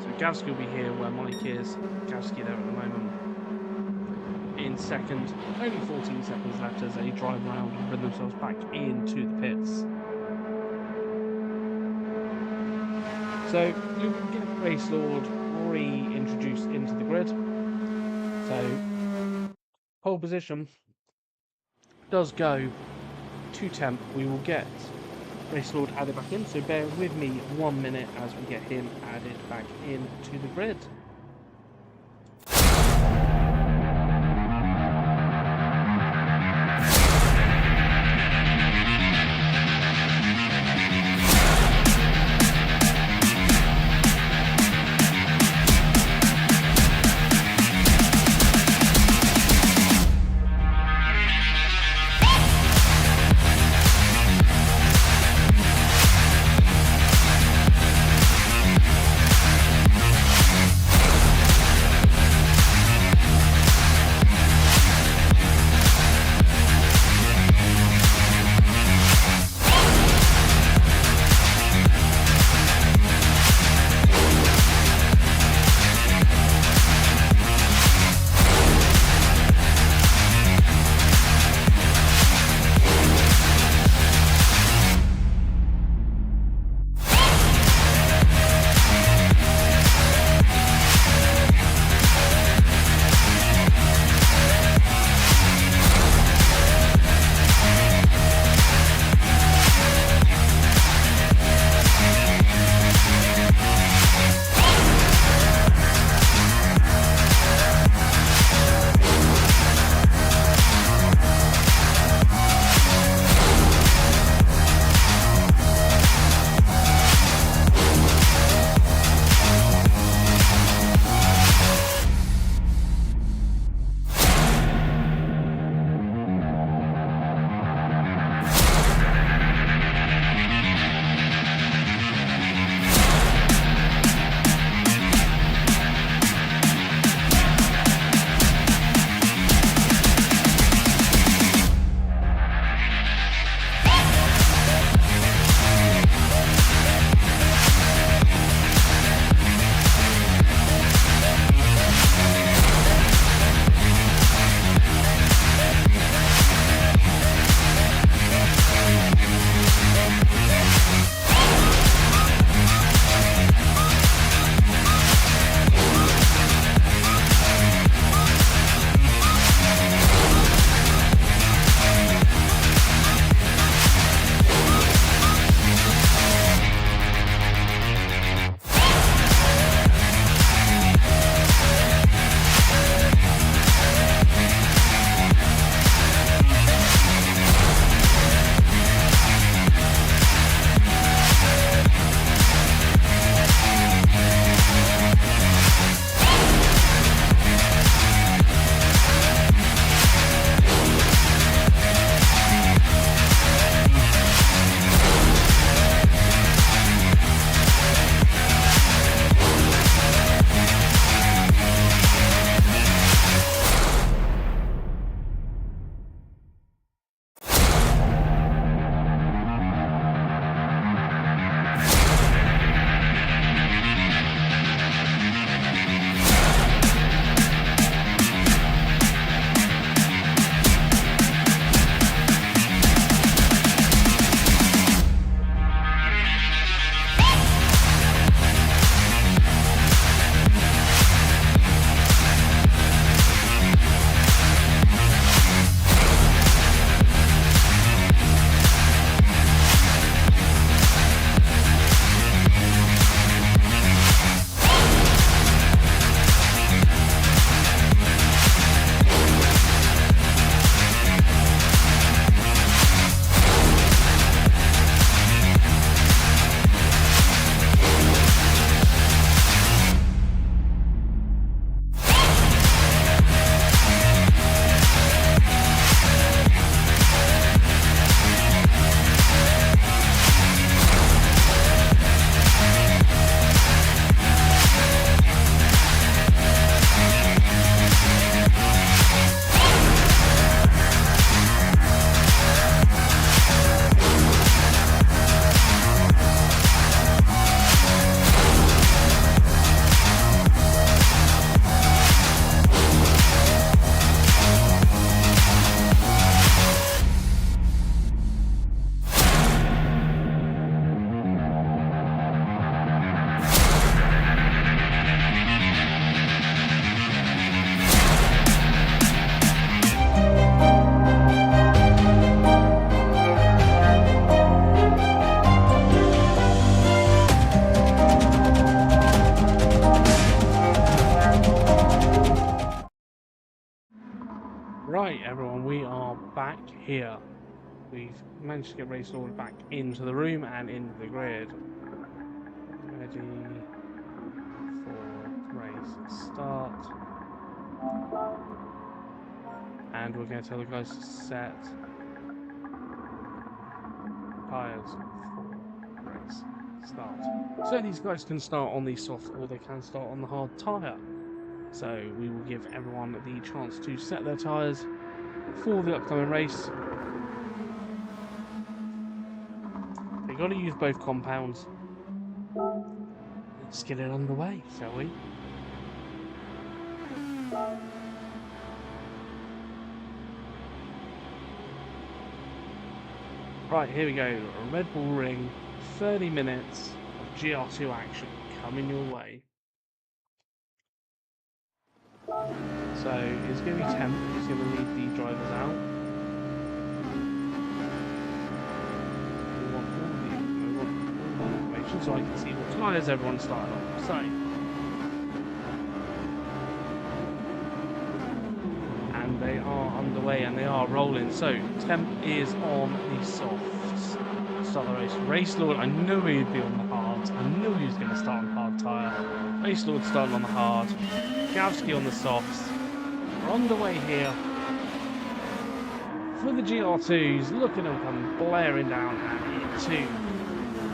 So Gavsky will be here where Mike is. Gavsky there at the moment. In second, only 14 seconds left as they drive around and bring themselves back into the pits. So we will get Racelord reintroduced into the grid. So pole position does go to temp. We will get Racelord added back in, so bear with me 1 minute as we get him added back into the grid. Right, everyone, we are back here. We've managed to get Race Lord back into the room and into the grid. Ready for race start. And we're going to tell the guys to set tyres for race start. So these guys can start on the soft or they can start on the hard tyre. So we will give everyone the chance to set their tyres for the upcoming race. They've got to use both compounds. Let's get it underway, shall we? Right, here we go. Red Bull Ring, 30 minutes of GR2 action coming your way. So it's going to be Temp who's going to lead the drivers out. We want all the information so I can see what tyres everyone started on. So, and they are underway and they are rolling. So Temp is on the softs. Start the race. Race Lord, I knew he'd be on the hards. I knew he was going to start on hard tyre. Race Lord starting on the hard. Gavsky on the softs. We're underway here for the GR2s. Look at them come blaring down into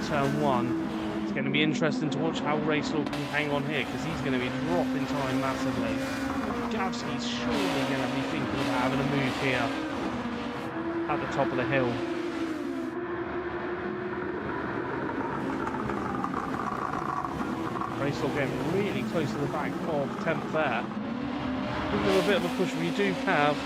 turn 1. It's going to be interesting to watch how Race Lord can hang on here because he's going to be dropping time massively. Gavsky's surely going to be thinking about having a move here at the top of the hill. Race Lord getting really close to the back of Temp there. Give them a bit of a push. We do have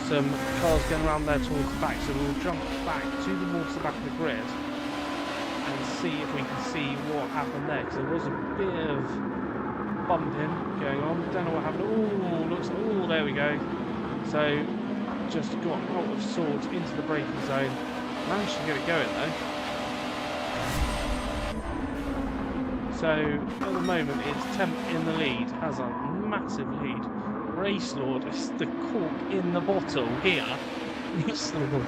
some cars going around there towards the back, so we'll jump back towards the back of the grid and see if we can see what happened there, because there was a bit of bumping going on. Don't know what happened. Oh, looks. Oh, there we go. So just got out of sorts into the braking zone. Managed to get it going though. So at the moment it's Temp in the lead, has a massive lead. Race Lord is the cork in the bottle here. Race Lord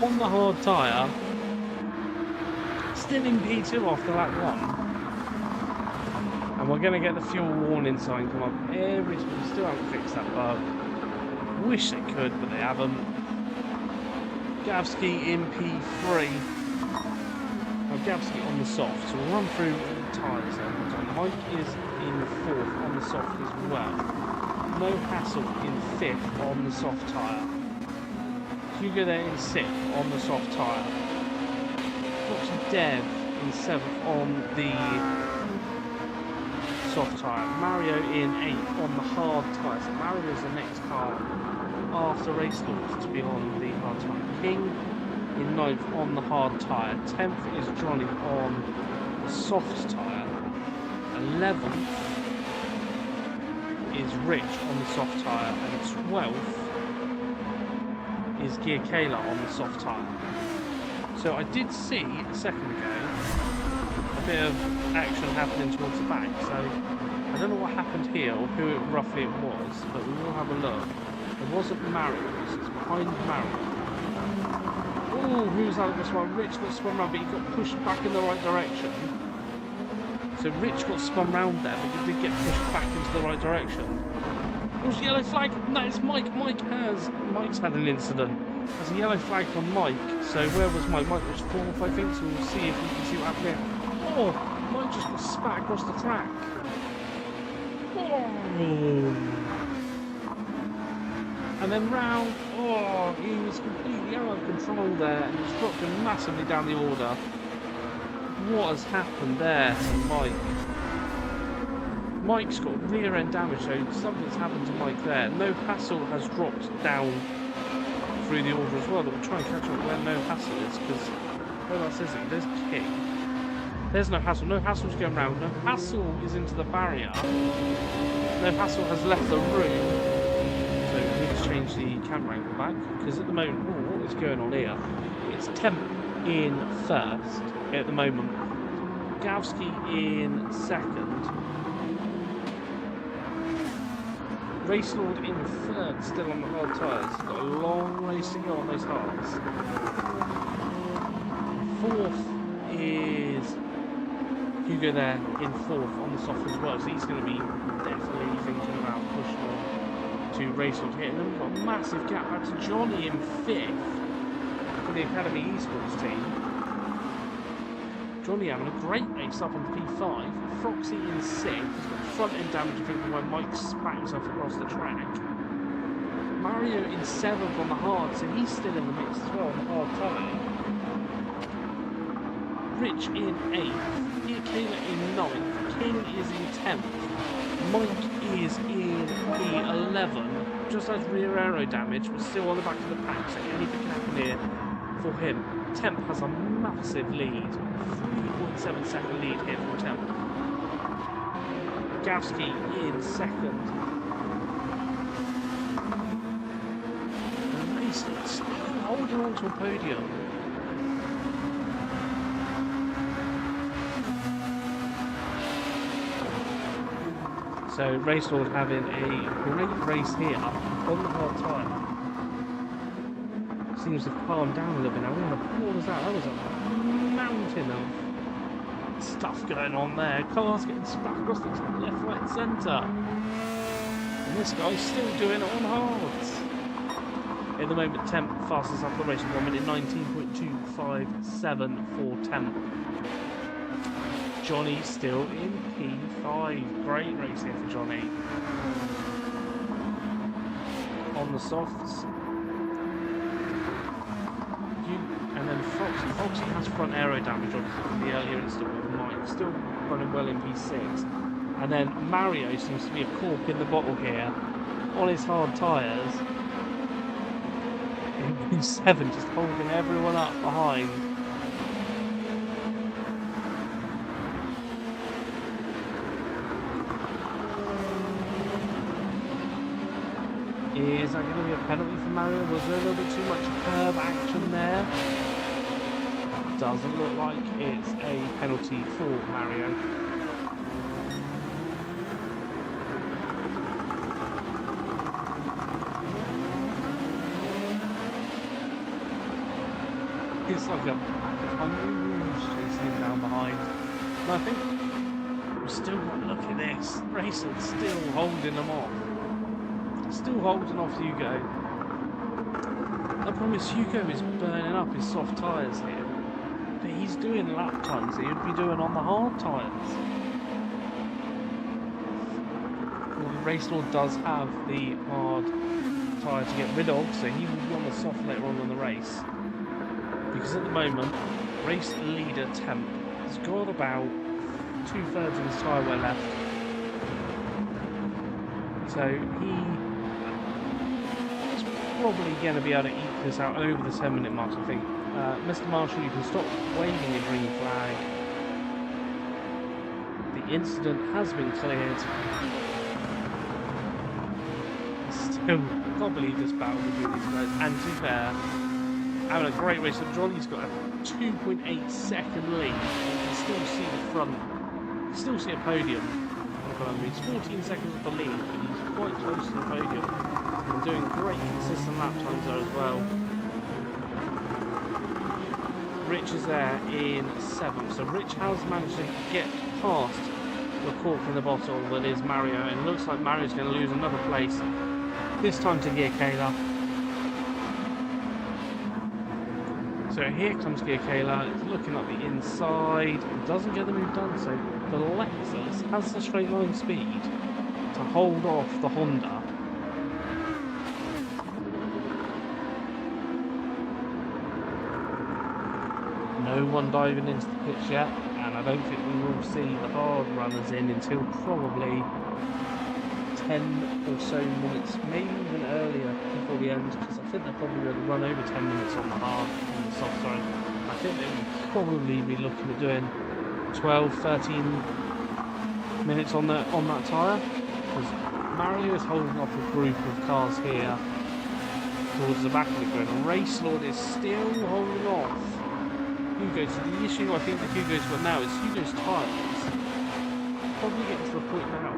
on the hard tyre, still in P2 after lap 1. And we're going to get the fuel warning sign come up. We still haven't fixed that bug. Wish they could, but they haven't. Gavsky in P3. Gavsky on the soft, so we'll run through the tyres then. Mike is in 4th on the soft as well. No Hassle in 5th on the soft tyre. Hugo there in 6th on the soft tyre. Foxy Dev in 7th on the soft tyre. Mario in 8th on the hard tyre. So Mario is the next car after Race Lord to be on the hard tyre. King in 9th on the hard tyre. 10th is Johnny on the soft tyre. 11th is Rich on the soft tyre. And 12th is Gear Kayla on the soft tyre. So I did see a second ago a bit of action happening towards the back. So I don't know what happened here or who roughly it was, but we will have a look. It wasn't Mario's, it's behind Mario. Oh, who's that this one? Rich got spun round, but he got pushed back in the right direction. So Rich got spun round there, but he did get pushed back into the right direction. There's a yellow flag. No, it's Mike. Mike's had an incident. There's a yellow flag on Mike. So where was Mike? Mike was 4th, I think. So we'll see if we can see what happened here. Oh, Mike just got spat across the track. Oh. And then round, oh, he was completely out of control there and it's dropped him massively down the order. What has happened there to Mike? Mike's got rear end damage, so something's happened to Mike there. No Hassle has dropped down through the order as well, but we'll try and catch up where No Hassle is, because where else is he? There's King. There's No Hassle. No Hassle's going round. No Hassle is into the barrier. No Hassle has left the room. So we need to change the camera angle back, because at the moment, what is going on here? It's Temp in 1st at the moment. Gavsky in 2nd. Race Lord in third, still on the hard tyres. Got a long race to go on those hards. Fourth is Hugo there in fourth on the soft as well, so he's going to be definitely thinking about pushing on to Race Lord here. And then we've got a massive gap back to Johnny in fifth for the Academy Esports team. Johnny having a great race up into P5. Foxy in sixth. He's got front end damage, I think, when Mike spat himself across the track. Mario in seventh on the hard, so he's still in the mix as well on the hard tyre. Rich in eighth. Kayla in ninth. King is in 10th. Mike is in P11. Just has rear aero damage, but still on the back of the pack, so anything can happen here for him. 10th has a massive lead. 3.7 second lead here from 10th. Gavsky in second. And Mason still holding on to a podium. So Race Lord having a great race here on the hard tyre. Seems to have calmed down a little bit now. What was that? That was a mountain of stuff going on there. Cars getting spat across the top, left, right, centre. And this guy's still doing it on hards. At the moment, 10th fastest up the race, 1 minute 19.257 for 10th. Johnny still in P5. Great race here for Johnny. On the softs. And then Foxy has front aero damage obviously from the earlier install with Mike. Still running well in P6. And then Mario seems to be a cork in the bottle here on his hard tyres. In P7, just holding everyone up behind. Is that going to be a penalty for Mario? Was there a little bit too much curb action there? Doesn't look like it's a penalty for Mario. It's like a chasing him down behind. But I think we've still got to look at this. Racer's still holding them off. Still holding off Hugo. I promise Hugo is burning up his soft tyres here. But he's doing lap times that he'd be doing on the hard tyres. Well, the Race Lord does have the hard tyre to get rid of, so he will be on the soft later on in the race. Because at the moment, race leader Temp has got about 2/3 of his tyre wear left. So he probably going to be able to eke this out over the 10-minute mark, I think. Mr. Marshall, you can stop waving your green flag. The incident has been cleared. Still, I can't believe this battle between these guys. And to be fair, having a great race. Johnny's got a 2.8 second lead. You can still see the front. You can still see a podium. He's 14 seconds of the lead, but he's quite close to the podium. And doing great consistent lap times there as well. Rich is there in 7th, so Rich has managed to get past the cork in the bottle that is Mario, and it looks like Mario's going to lose another place, this time to Gear Kayla. So here comes Gear Kayla, it's looking at the inside, it doesn't get the move done, so the Lexus has the straight line speed to hold off the Honda. No one diving into the pits yet, and I don't think we will see the hard runners in until probably 10 or so minutes, maybe even earlier before the end, because I think they're probably going to run over 10 minutes on the hard, on the soft side. I think they will probably be looking at doing 12, 13 minutes on that tyre, because Mario is holding off a group of cars here towards the back of the grid, and Race Lord is still holding off Hugo. So the issue I think that Hugo's got now is Hugo's tyres probably getting to the point now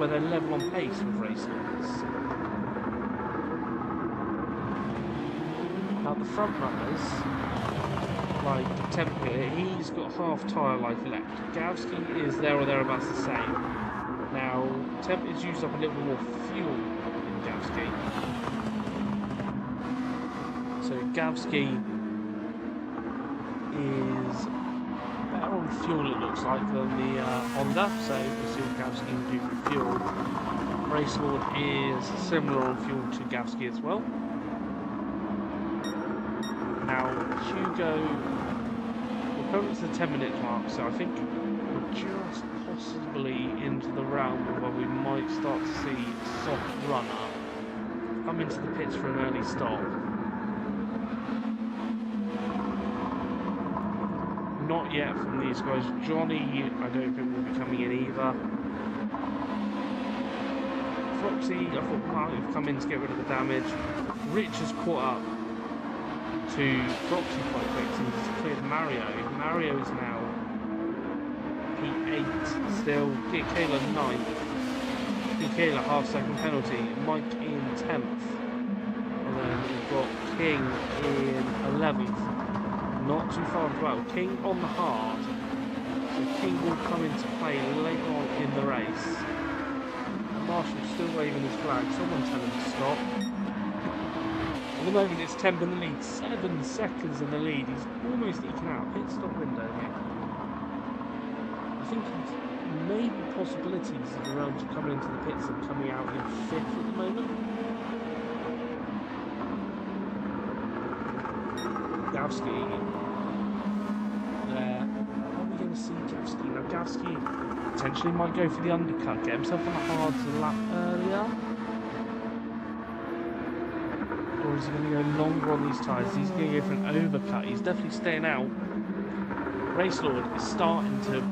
where they're level on pace with race lords. Now the front runners, like Temp here, he's got half tyre life left. Gavsky is there or thereabouts the same. Now Temp has used up a little bit more fuel in Gavsky. So Gavsky is better on fuel, it looks like, than the Honda. So we'll see what Gavsky can do for fuel. Race Lord is similar on fuel to Gavsky as well. Now Hugo, we're coming to the 10-minute mark, so I think we're just possibly into the realm where we might start to see Soft Runner come into the pits for an early stop. Not yet from these guys. Johnny, I don't think will be coming in either. Foxy, I thought might have come in to get rid of the damage. Rich has caught up to Foxy quite quick, and he's cleared Mario. Mario is now P8 still. Kayla 9th. Kayla half-second penalty. Mike in 10th. And then we've got King in 11th. Not too far as well. King on the hard. So King will come into play later on in the race. And Marshall's still waving his flag. Someone tell him to stop. At the moment it's Temp in the lead. 7 seconds in the lead. He's almost eking out. Pit stop window here. I think maybe possibilities around coming into the pits and coming out in 5th at the moment. Gavsky there. Are we going to see Gavsky? Now Gavsky potentially might go for the undercut, get himself on a hard lap earlier. Or is he going to go longer on these tyres? He's going to go for an overcut. He's definitely staying out. Race Lord is starting to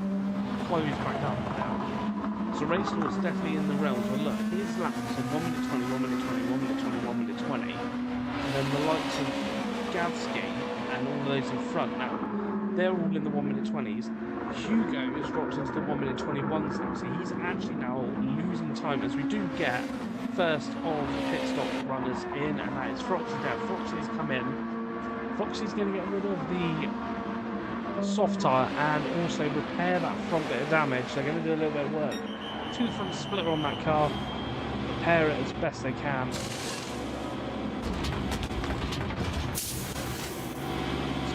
close back up now. So Race Lord's definitely in the realm. But look, his laps are 1 minute 20, 1 minute 20, 1 minute 20, 1 minute 20. And then the likes of Gavsky and all of those in front now, they're all in the 1 minute 20s. Hugo has dropped into the 1 minute 21s now, so he's actually now losing time as we do get first of the pit stop runners in, and that is Foxy down. Foxy's come in. Foxy's going to get rid of the soft tyre and also repair that front bit of damage. They're going to do a little bit of work. 2 front splitter on that car, repair it as best they can.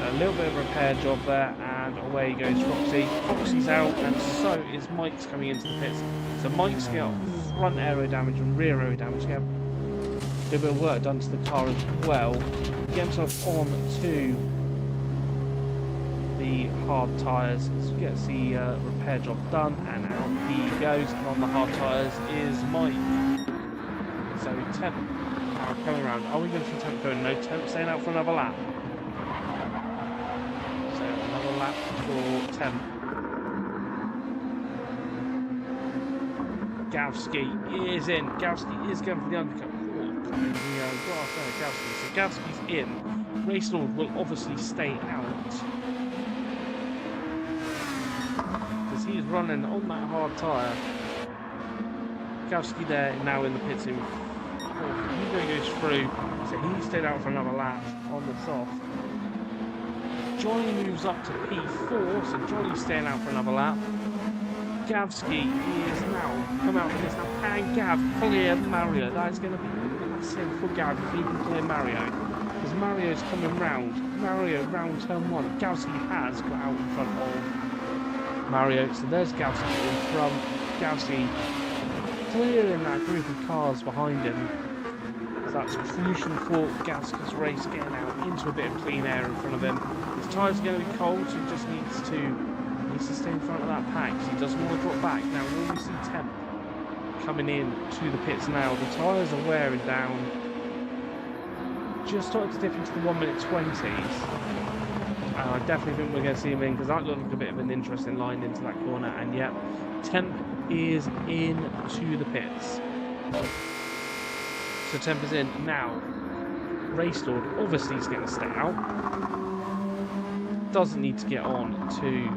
A little bit of a repair job there, and away goes Foxy. Foxy's out, and so is Mike's coming into the pits. So Mike's got front aero damage and rear aero damage. Get a little bit of work done to the car as well. Get himself on to the hard tyres. So gets the repair job done, and out he goes. And on the hard tyres is Mike. So Temp now coming around. Are we going to see Temp going? No, Temp staying out for another lap. Lap for Temp. Gavsky is in. Gavsky is going for the undercut. So Gavsky's in. Race Lord will obviously stay out because he is running on that hard tyre. Gavsky there now in the pits. Hugo goes through, so he stayed out for another lap on the soft. Johnny moves up to P4, so Johnny's staying out for another lap. Gavsky is now come out of this now. Can Gav clear Mario? That is going to be massive for Gav if he can clear Mario, because Mario's coming round. Mario round turn 1. Gavsky has got out in front of Mario, so there's Gavsky in front. Gavsky clearing that group of cars behind him. That's crucial for Gavsky's race, getting out into a bit of clean air in front of him. His tyres are going to be cold, so he just needs to stay in front of that pack. So he doesn't want to drop back. Now, will we see Temp coming in to the pits now? The tyres are wearing down. Just starting to dip into the 1 minute 20s. I definitely think we're going to see him in, because that looked like a bit of an interesting line into that corner. And yep, Temp is into the pits. So Temp is in. Now, Race Lord obviously is going to stay out. Doesn't need to get on to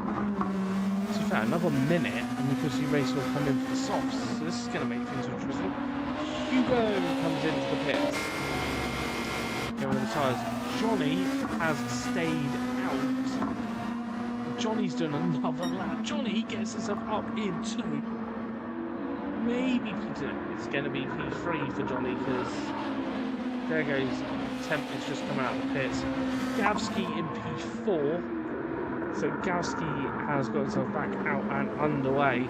be fair, another minute, and we could see Race Lord come in for the softs. So this is going to make things interesting. Hugo comes into the pits. Get rid of the tyres. Johnny has stayed out. Johnny's doing another lap. Johnny gets himself up into maybe P2. It's going to be P3 for Johnny because there goes Temp is just coming out of the pits. Gavsky in P4. So Gavsky has got himself back out and underway.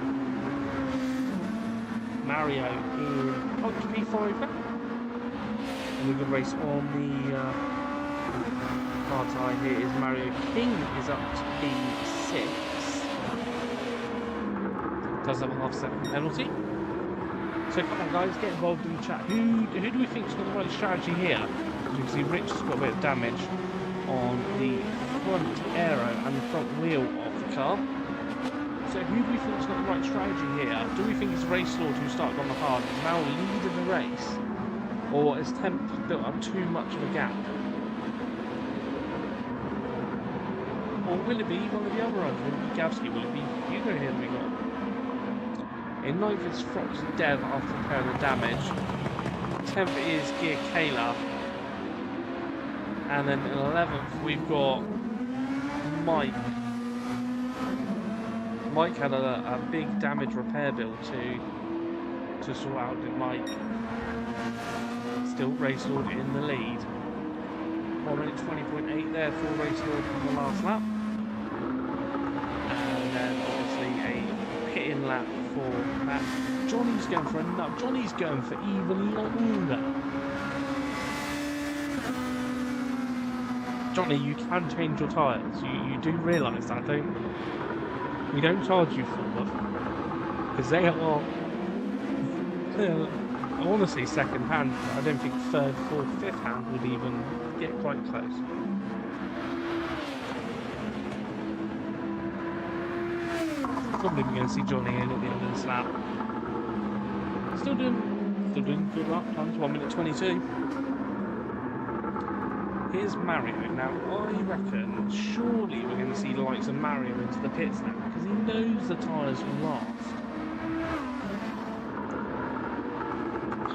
Mario in up to P5 now. And we're going to race on the hard side. Here is Mario. King is up to P6. Does have a half-second penalty. So come on guys, get involved in the chat. Who do we think's got the right strategy here? As you can see, Rich has got a bit of damage on the front aero and the front wheel of the car. So who do we think's got the right strategy here? Do we think it's Racelaw who started on the hard is now leading the race? Or has Temp built up too much of a gap? Or will it be one of the other runs? Will it be Gavsky? Will it be Hugo here that we got? In 9th is Fox Dev after repairing the damage. 10th is Gear Kayla. And then in 11th we've got Mike. Mike had a big damage repair bill to sort out, did Mike. Still Racelaw in the lead. 1 minute 20.8 there for Racelaw from the last lap. And then obviously a pit-in lap for Matt. Johnny's going for enough. Johnny's going for even longer. Johnny, you can change your tyres. You do realise that, don't you? We don't charge you for them. Because they are... I want to say second hand, but I don't think third, fourth, fifth hand would even get quite close. Probably we're going to see Johnny in at the end of this lap. Still doing good lap times, 1 minute 22. Here's Mario. Now, I reckon surely we're going to see the likes of Mario into the pits now because he knows the tyres will last.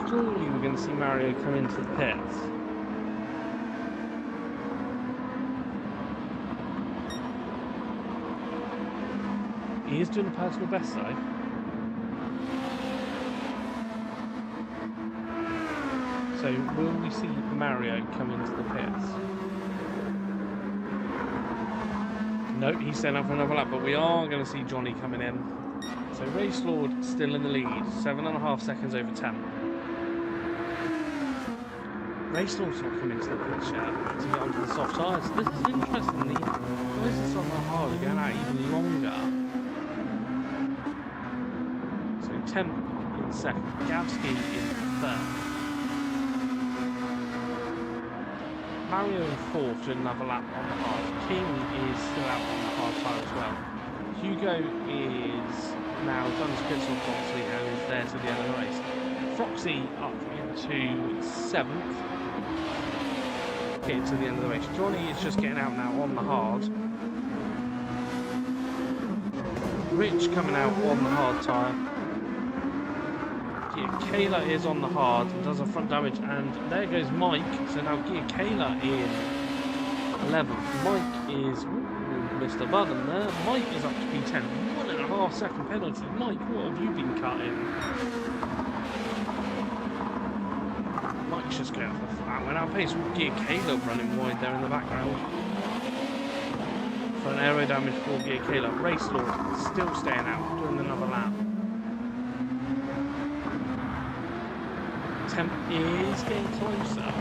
Surely we're going to see Mario come into the pits. He is doing a personal best though. So will we see Mario come into the pits? Nope, he's setting up for another lap, but we are going to see Johnny coming in. So Racelaw still in the lead, 7.5 seconds over 10. Racelaw not coming into the pits yet to get onto the soft tyres. This is interesting. The guys that's on the hard are going out even longer. So Temp in second, Gavsky in third. Mario in fourth doing another lap on the hard. King is still out on the hard tyre as well. Hugo is now done his pit stop obviously and is there to the end of the race. Foxy up into 7th. Get to the end of the race. Johnny is just getting out now on the hard. Rich coming out on the hard tyre. Gear Kayla is on the hard and does a front damage, and there goes Mike. So now Gear Kayla in 11th. Mike is missed a button there. Mike is up to P10. 1.5 second penalty. Mike, what have you been cutting? Mike's just going for the flat. When outpaced with Gear Kayla running wide there in the background. For an aero damage for Gear Kayla. Racelaw still staying out, doing another lap. Temp is getting closer,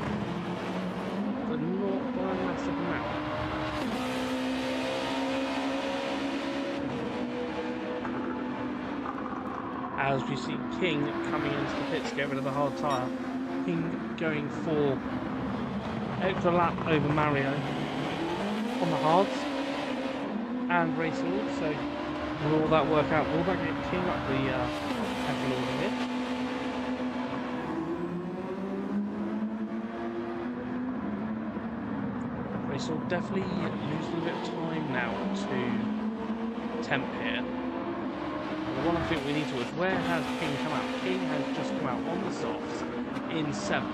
but not by a massive amount. As we see King coming into the pits to get rid of the hard tyre. King going for extra lap over Mario on the hards and Racelaw. So will all that work out? Will that get King up the pecking order here? So definitely losing a bit of time now to Temp here. And one I think we need to is, where has King come out? King has just come out on the softs in 7th.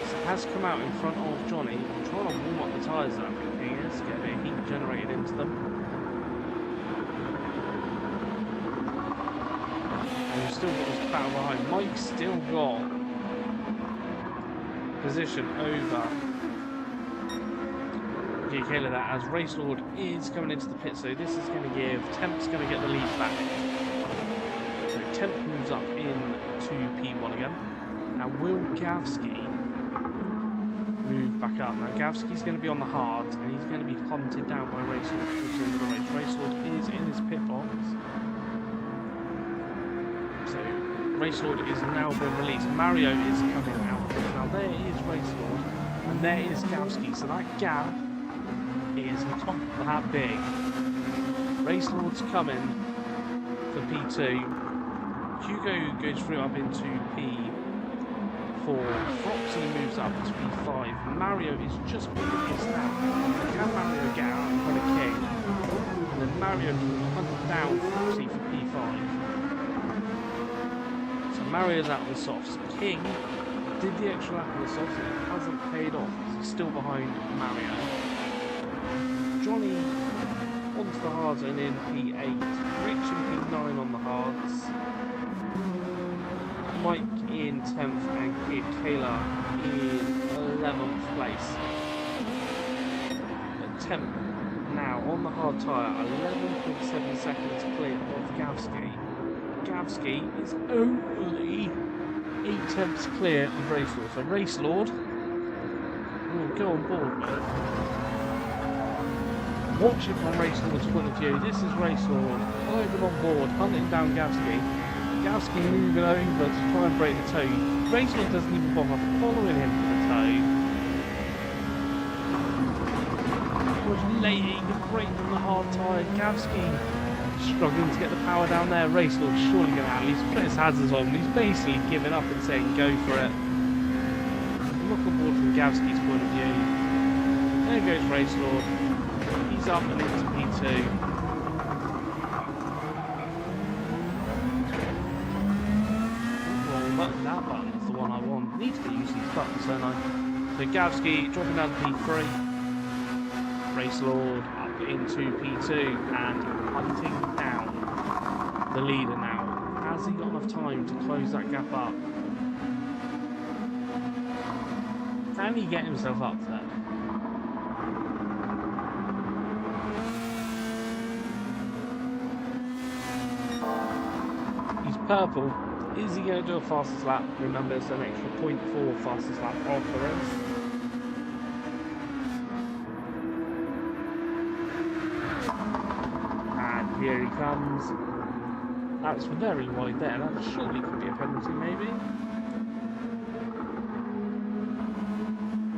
So has come out in front of Johnny, trying to warm up the tyres up. He is, get a bit of heat generated into them. And we've still got this battle behind. Mike's still got position over Kayla, that as Race Lord is coming into the pit, so this is going to give Temp's going to get the lead back. So Temp moves up into P1 again. Now will Gavsky move back up? Now Gavsky's going to be on the hard and he's going to be hunted down by Race Lord towards the end of the race. Race Lord is in his pit box. So Race Lord is now been released. Mario is coming out. Now there is Race Lord and there is Gavsky. So that gap is not that big. Race Lord's coming for P2. Hugo goes through up into P4. Froxy moves up to P5. Mario is just picking his now. Can Mario get out in front of King? And then Mario can hunt down Froxy for P5. So Mario's out of the softs. King did the extra lap of the softs and it hasn't paid off. He's still behind Mario. Johnny onto the hards and in P8. Rich in P9 on the hards. Mike in 10th and Kayla in 11th place. Temp now on the hard tyre, 11.7 seconds clear of Gavsky. Gavsky is only 8 tenths clear of Race Lord. So Race Lord will go on board, mate. Watch it from Race Lord's point of view. This is Race Lord, over on board, hunting down Gavsky. Gavsky moving over to try and break the toe. Race Lord doesn't even bother following him for the toe. Was laying the brake on the hard tyre. Gavsky struggling to get the power down there. Race Lord surely going to at least put his hazards on. He's basically giving up and saying go for it. Look on board from Gavsky's point of view. There goes Race Lord. He's up and into P2. Well, that button's the one I want. Need to use these buttons, don't I? So Gavsky dropping down to P3. Race Lord up into P2 and hunting down the leader now. Has he got enough time to close that gap up? Can he get himself up there? Purple, is he going to do a fastest lap? Remember, it's an extra 0.4 fastest lap off the race. And here he comes. That's very wide there. That surely could be a penalty, maybe.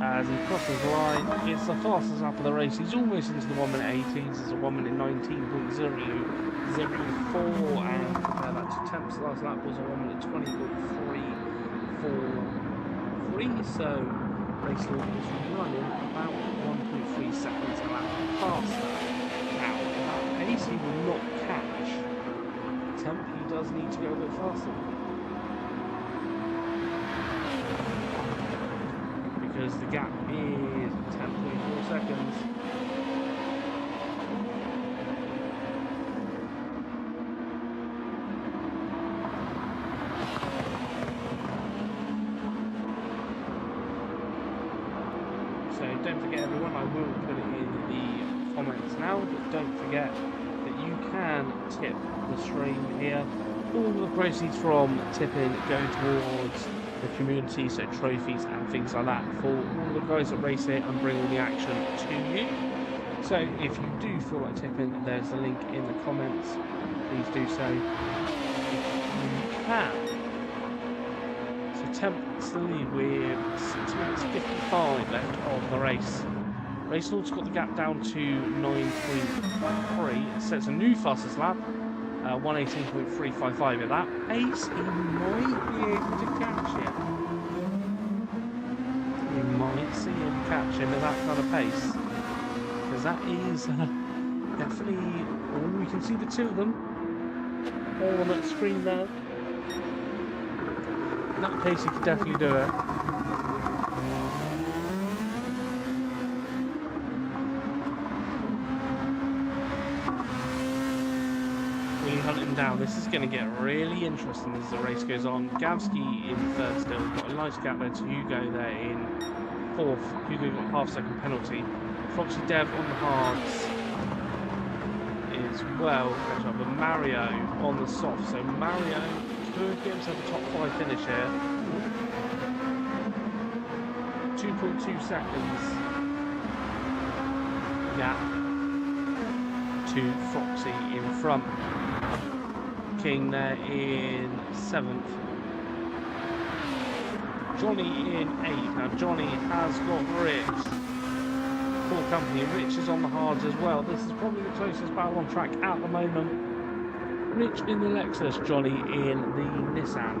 As he crosses the line, it's the fastest lap of the race. He's almost into the 1 minute 18s. It's a 1 minute 19.004, and compare that to Temp's last lap was a 1 minute 20.343. So Race Lord is running about 1.3 seconds a lap faster. Now, that pace he will not catch. Temp, he does need to go a bit faster. Because the gap is 10.4 seconds. So don't forget everyone, I will put it in the comments now, but don't forget that you can tip the stream here. All the proceeds from tipping going towards the community, so trophies and things like that for all the guys that race it and bring all the action to you. So if you do feel like tipping, there's a link in the comments. Please do so if you can. So Temp's the lead with 6 minutes 55 left of the race. Race Lord's got the gap down to 9.3, sets a new fastest lap. 118.355 at that pace, he might be able to catch it. You might see him catch him at that kind of pace, because that is Definitely, we can see the two of them all on that screen there. In that case, he could definitely do it. Really hunt him down. This is going to get really interesting as the race goes on. Gavsky in third still. Got a nice gap there to Hugo there in fourth. Hugo got half-second penalty. Foxy Dev on the hards is well catch up, but Mario on the soft. So Mario could get himself a top 5 finish here. 2.2 seconds gap to Foxy in front. King there in 7th. Johnny in 8th. Now Johnny has got Rich for company. Rich is on the hards as well. This is probably the closest battle on track at the moment. Rich in the Lexus, Johnny in the Nissan.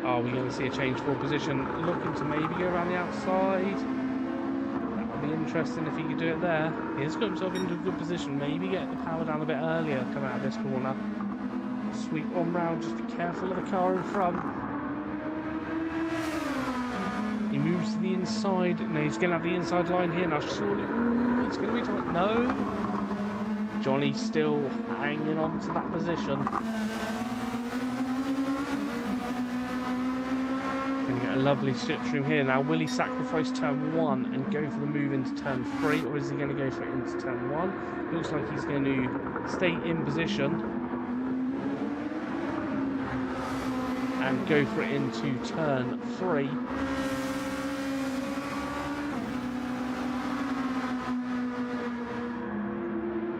Are we going to see a change for position? Looking to maybe go around the outside. That would be interesting if he could do it there. He has got himself into a good position. Maybe get the power down a bit earlier. Come out of this corner. Sweep one round. Just be careful of the car in front. He moves to the inside. No, he's going to have the inside line here. Now surely, it's going to be tight. No. Johnny still hanging on to that position. A lovely slipstream here. Now, will he sacrifice turn 1 and go for the move into turn 3, or is he going to go for it into turn 1? Looks like he's going to stay in position and go for it into turn 3.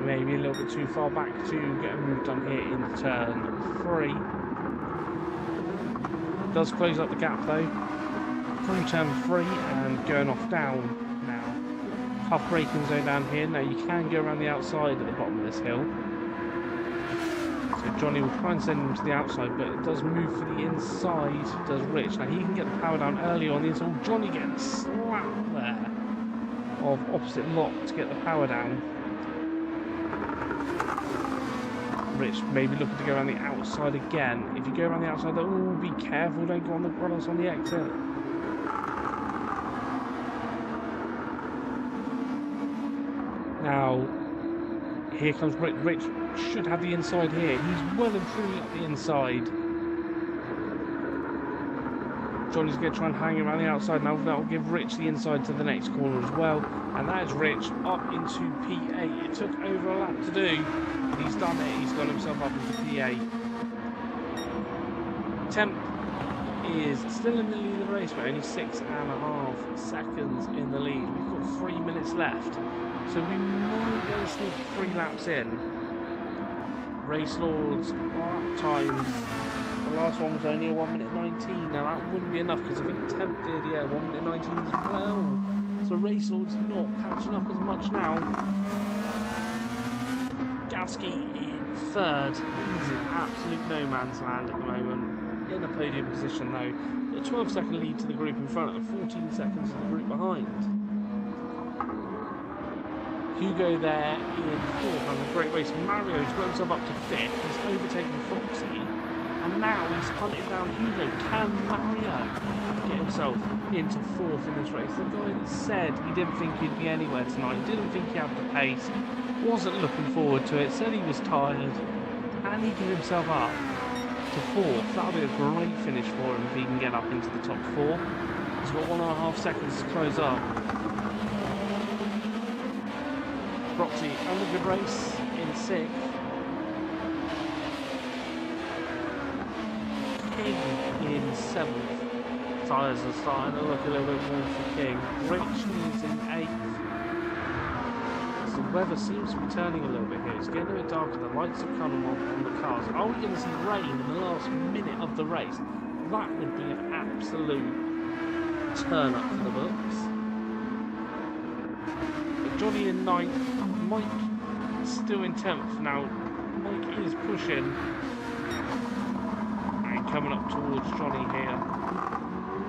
Maybe a little bit too far back to get a move done here in turn 3. Does close up the gap though. Through turn 3 and going off down now. Tough braking zone down here. Now you can go around the outside at the bottom of this hill. So Johnny will try and send him to the outside, but it does move for the inside, does Rich. Now he can get the power down early on the inside. Johnny getting a slap there of opposite lock to get the power down. Rich maybe looking to go around the outside again. If you go around the outside, oh, be careful, don't go on the brothers on the exit. Now, here comes Rich. Rich should have the inside here. He's well and truly up the inside. Johnny's going to try and hang around the outside. Now that will give Rich the inside to the next corner as well. And that is Rich up into P8. It took over a lap to do. But he's done it. He's got himself up into P8. Temp is still in the lead of the race, but only 6.5 seconds in the lead. We've got 3 minutes left. So we might go sneak 3 laps in. Race Lords lap times. The last one was only a 1 minute 19. Now that wouldn't be enough because I think Temp did, 1 minute 19 as well. So Race Lords not catching up as much now. Gavsky in third. He's in absolute no man's land at the moment. In a podium position though. A 12-second lead to the group in front and 14 seconds to the group behind. Hugo there in fourth, having a great race. Mario's got himself up to fifth. He's overtaken Foxy. And now he's hunting down Hugo. Can Mario get himself into fourth in this race? The guy that said he didn't think he'd be anywhere tonight, didn't think he had the pace, wasn't looking forward to it, said he was tired, and he gave himself up to fourth. That'll be a great finish for him if he can get up into the top 4. He's got 1.5 seconds to close up. Broxy, another good race in 6th. King in 7th. Tyres are starting to look a little bit more for King. Rich is in 8th. The weather seems to be turning a little bit here. It's getting a bit darker. The lights have come on the cars. Are we going to see rain in the last minute of the race? That would be an absolute turn up for the books. Johnny in 9th, Mike still in 10th. Now, Mike is pushing and coming up towards Johnny here.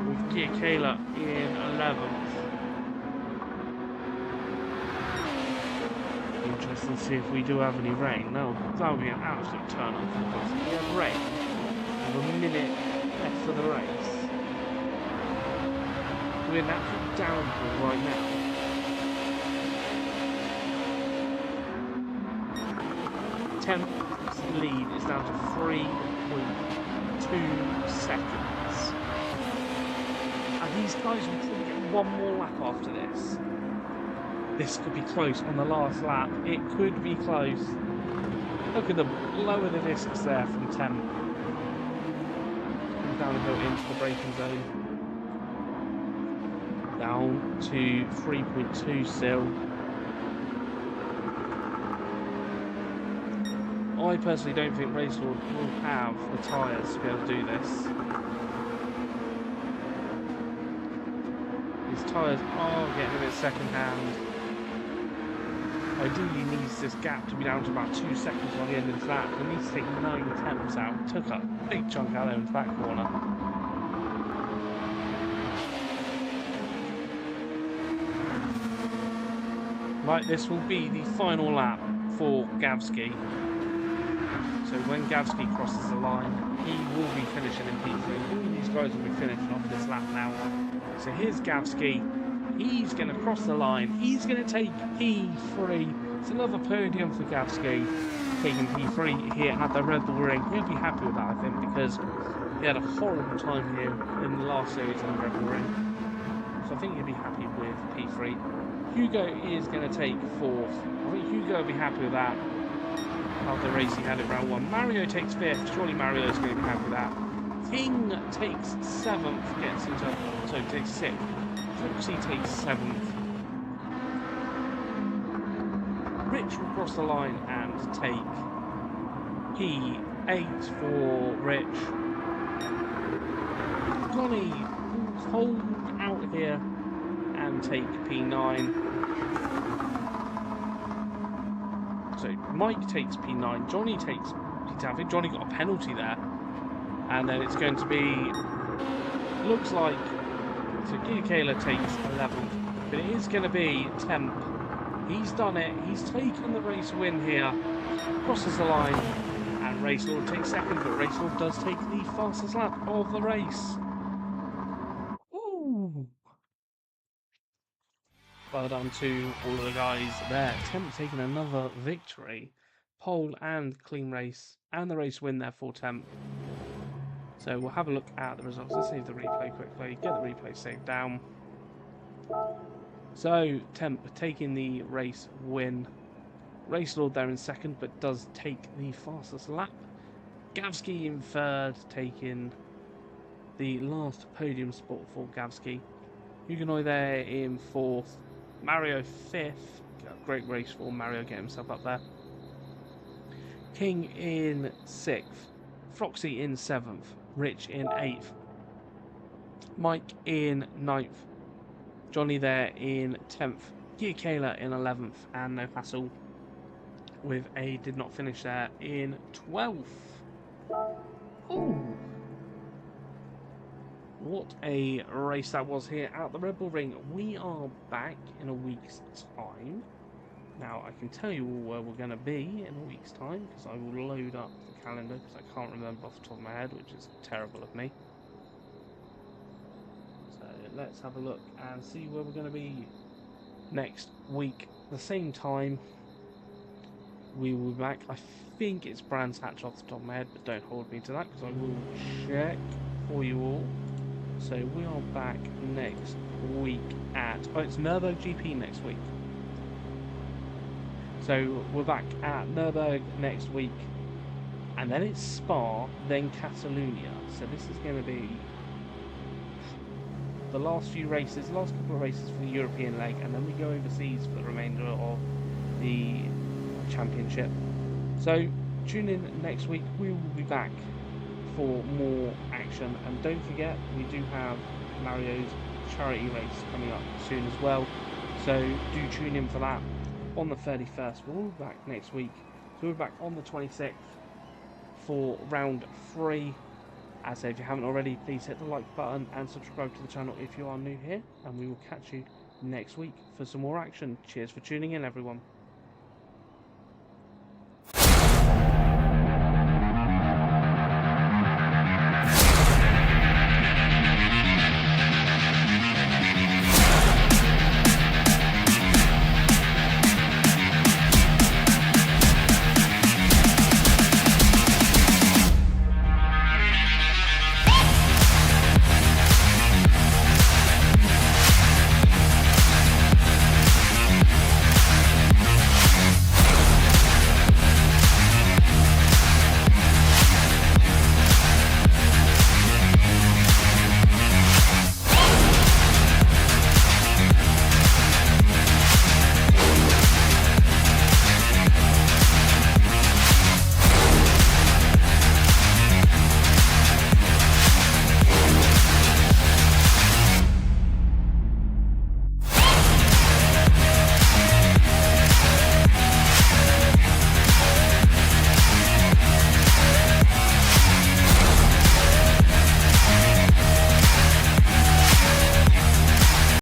with GR2 in 11th. Interesting to see if we do have any rain. No, that would be an absolute turn off because we have rain with a minute left of the race. We're in an absolute downpour right now. Tenth lead is down to 3.2 seconds. And these guys will probably get one more lap after this. This could be close on the last lap. It could be close. Look at them, lower the discs there from 10. Comes down the hill into the braking zone. Down to 3.2 still. I personally don't think Racelaw will have the tyres to be able to do this. His tyres are getting a bit second hand. Ideally needs this gap to be down to about 2 seconds by the end of the lap. He needs to take 9 tenths out. Took a big chunk out there into that corner. Right, this will be the final lap for Gavsky. So when Gavsky crosses the line, he will be finishing in P3. All these guys will be finishing off this lap now. So here's Gavsky. He's going to cross the line. He's going to take P3. It's another podium for Gavsky, taking P3 here at the Red Bull Ring. He'll be happy with that, I think, because he had a horrible time here in the last series on the Red Bull Ring. So I think he'll be happy with P3. Hugo is going to take 4th. I think Hugo will be happy with that. After the race he had it round 1. Mario takes 5th. Surely Mario is going to be happy with that. King takes 7th. Gets into... So takes 6th. Foxy takes 7th. Rich will cross the line and take P8 for Rich. Johnny will hold out here and take P9. So Mike takes P9, Johnny takes P10. I think Johnny got a penalty there. And then it's going to be, looks like, so GR2 takes 11th, but it is going to be 10th. He's done it, he's taken the race win here, crosses the line, and Racelaw takes 2nd, but Racelaw does take the fastest lap of the race. Ooh. Well done to all of the guys there. 10th taking another victory. Pole and clean race, and the race win there for 10th. So we'll have a look at the results. Let's save the replay quickly. Get the replay saved down. So, Temp taking the race win. Racelaw there in 2nd, but does take the fastest lap. Gavsky in 3rd, taking the last podium spot for Gavsky. Huguenoy there in 4th. Mario 5th. Great race for Mario, get himself up there. King in 6th. Froxy in 7th. Rich in 8th. Mike in 9th. Johnny there in 10th. GR2 in 11th. And No Hassle with a did not finish there in 12th. Ooh. What a race that was here at the Red Bull Ring. We are back in a week's time. Now, I can tell you all where we're going to be in a week's time, because I will load up the calendar, because I can't remember off the top of my head, which is terrible of me. So, let's have a look and see where we're going to be next week. The same time, we will be back. I think it's Brands Hatch off the top of my head, but don't hold me to that, because I will check for you all. So, we are back next week at... Oh, it's Nürburgring GP next week. So we're back at Nürburgring next week, and then it's Spa, then Catalonia. So this is going to be the last few races, last couple of races for the European leg, and then we go overseas for the remainder of the championship. So tune in next week, we will be back for more action, and don't forget we do have Mario's charity race coming up soon as well, so do tune in for that. On the 31st, we'll be back next week. So we're back on the 26th for round 3, As I said, if you haven't already, please hit the like button and subscribe to the channel if you are new here, and we will catch you next week for some more action. Cheers for tuning in, everyone.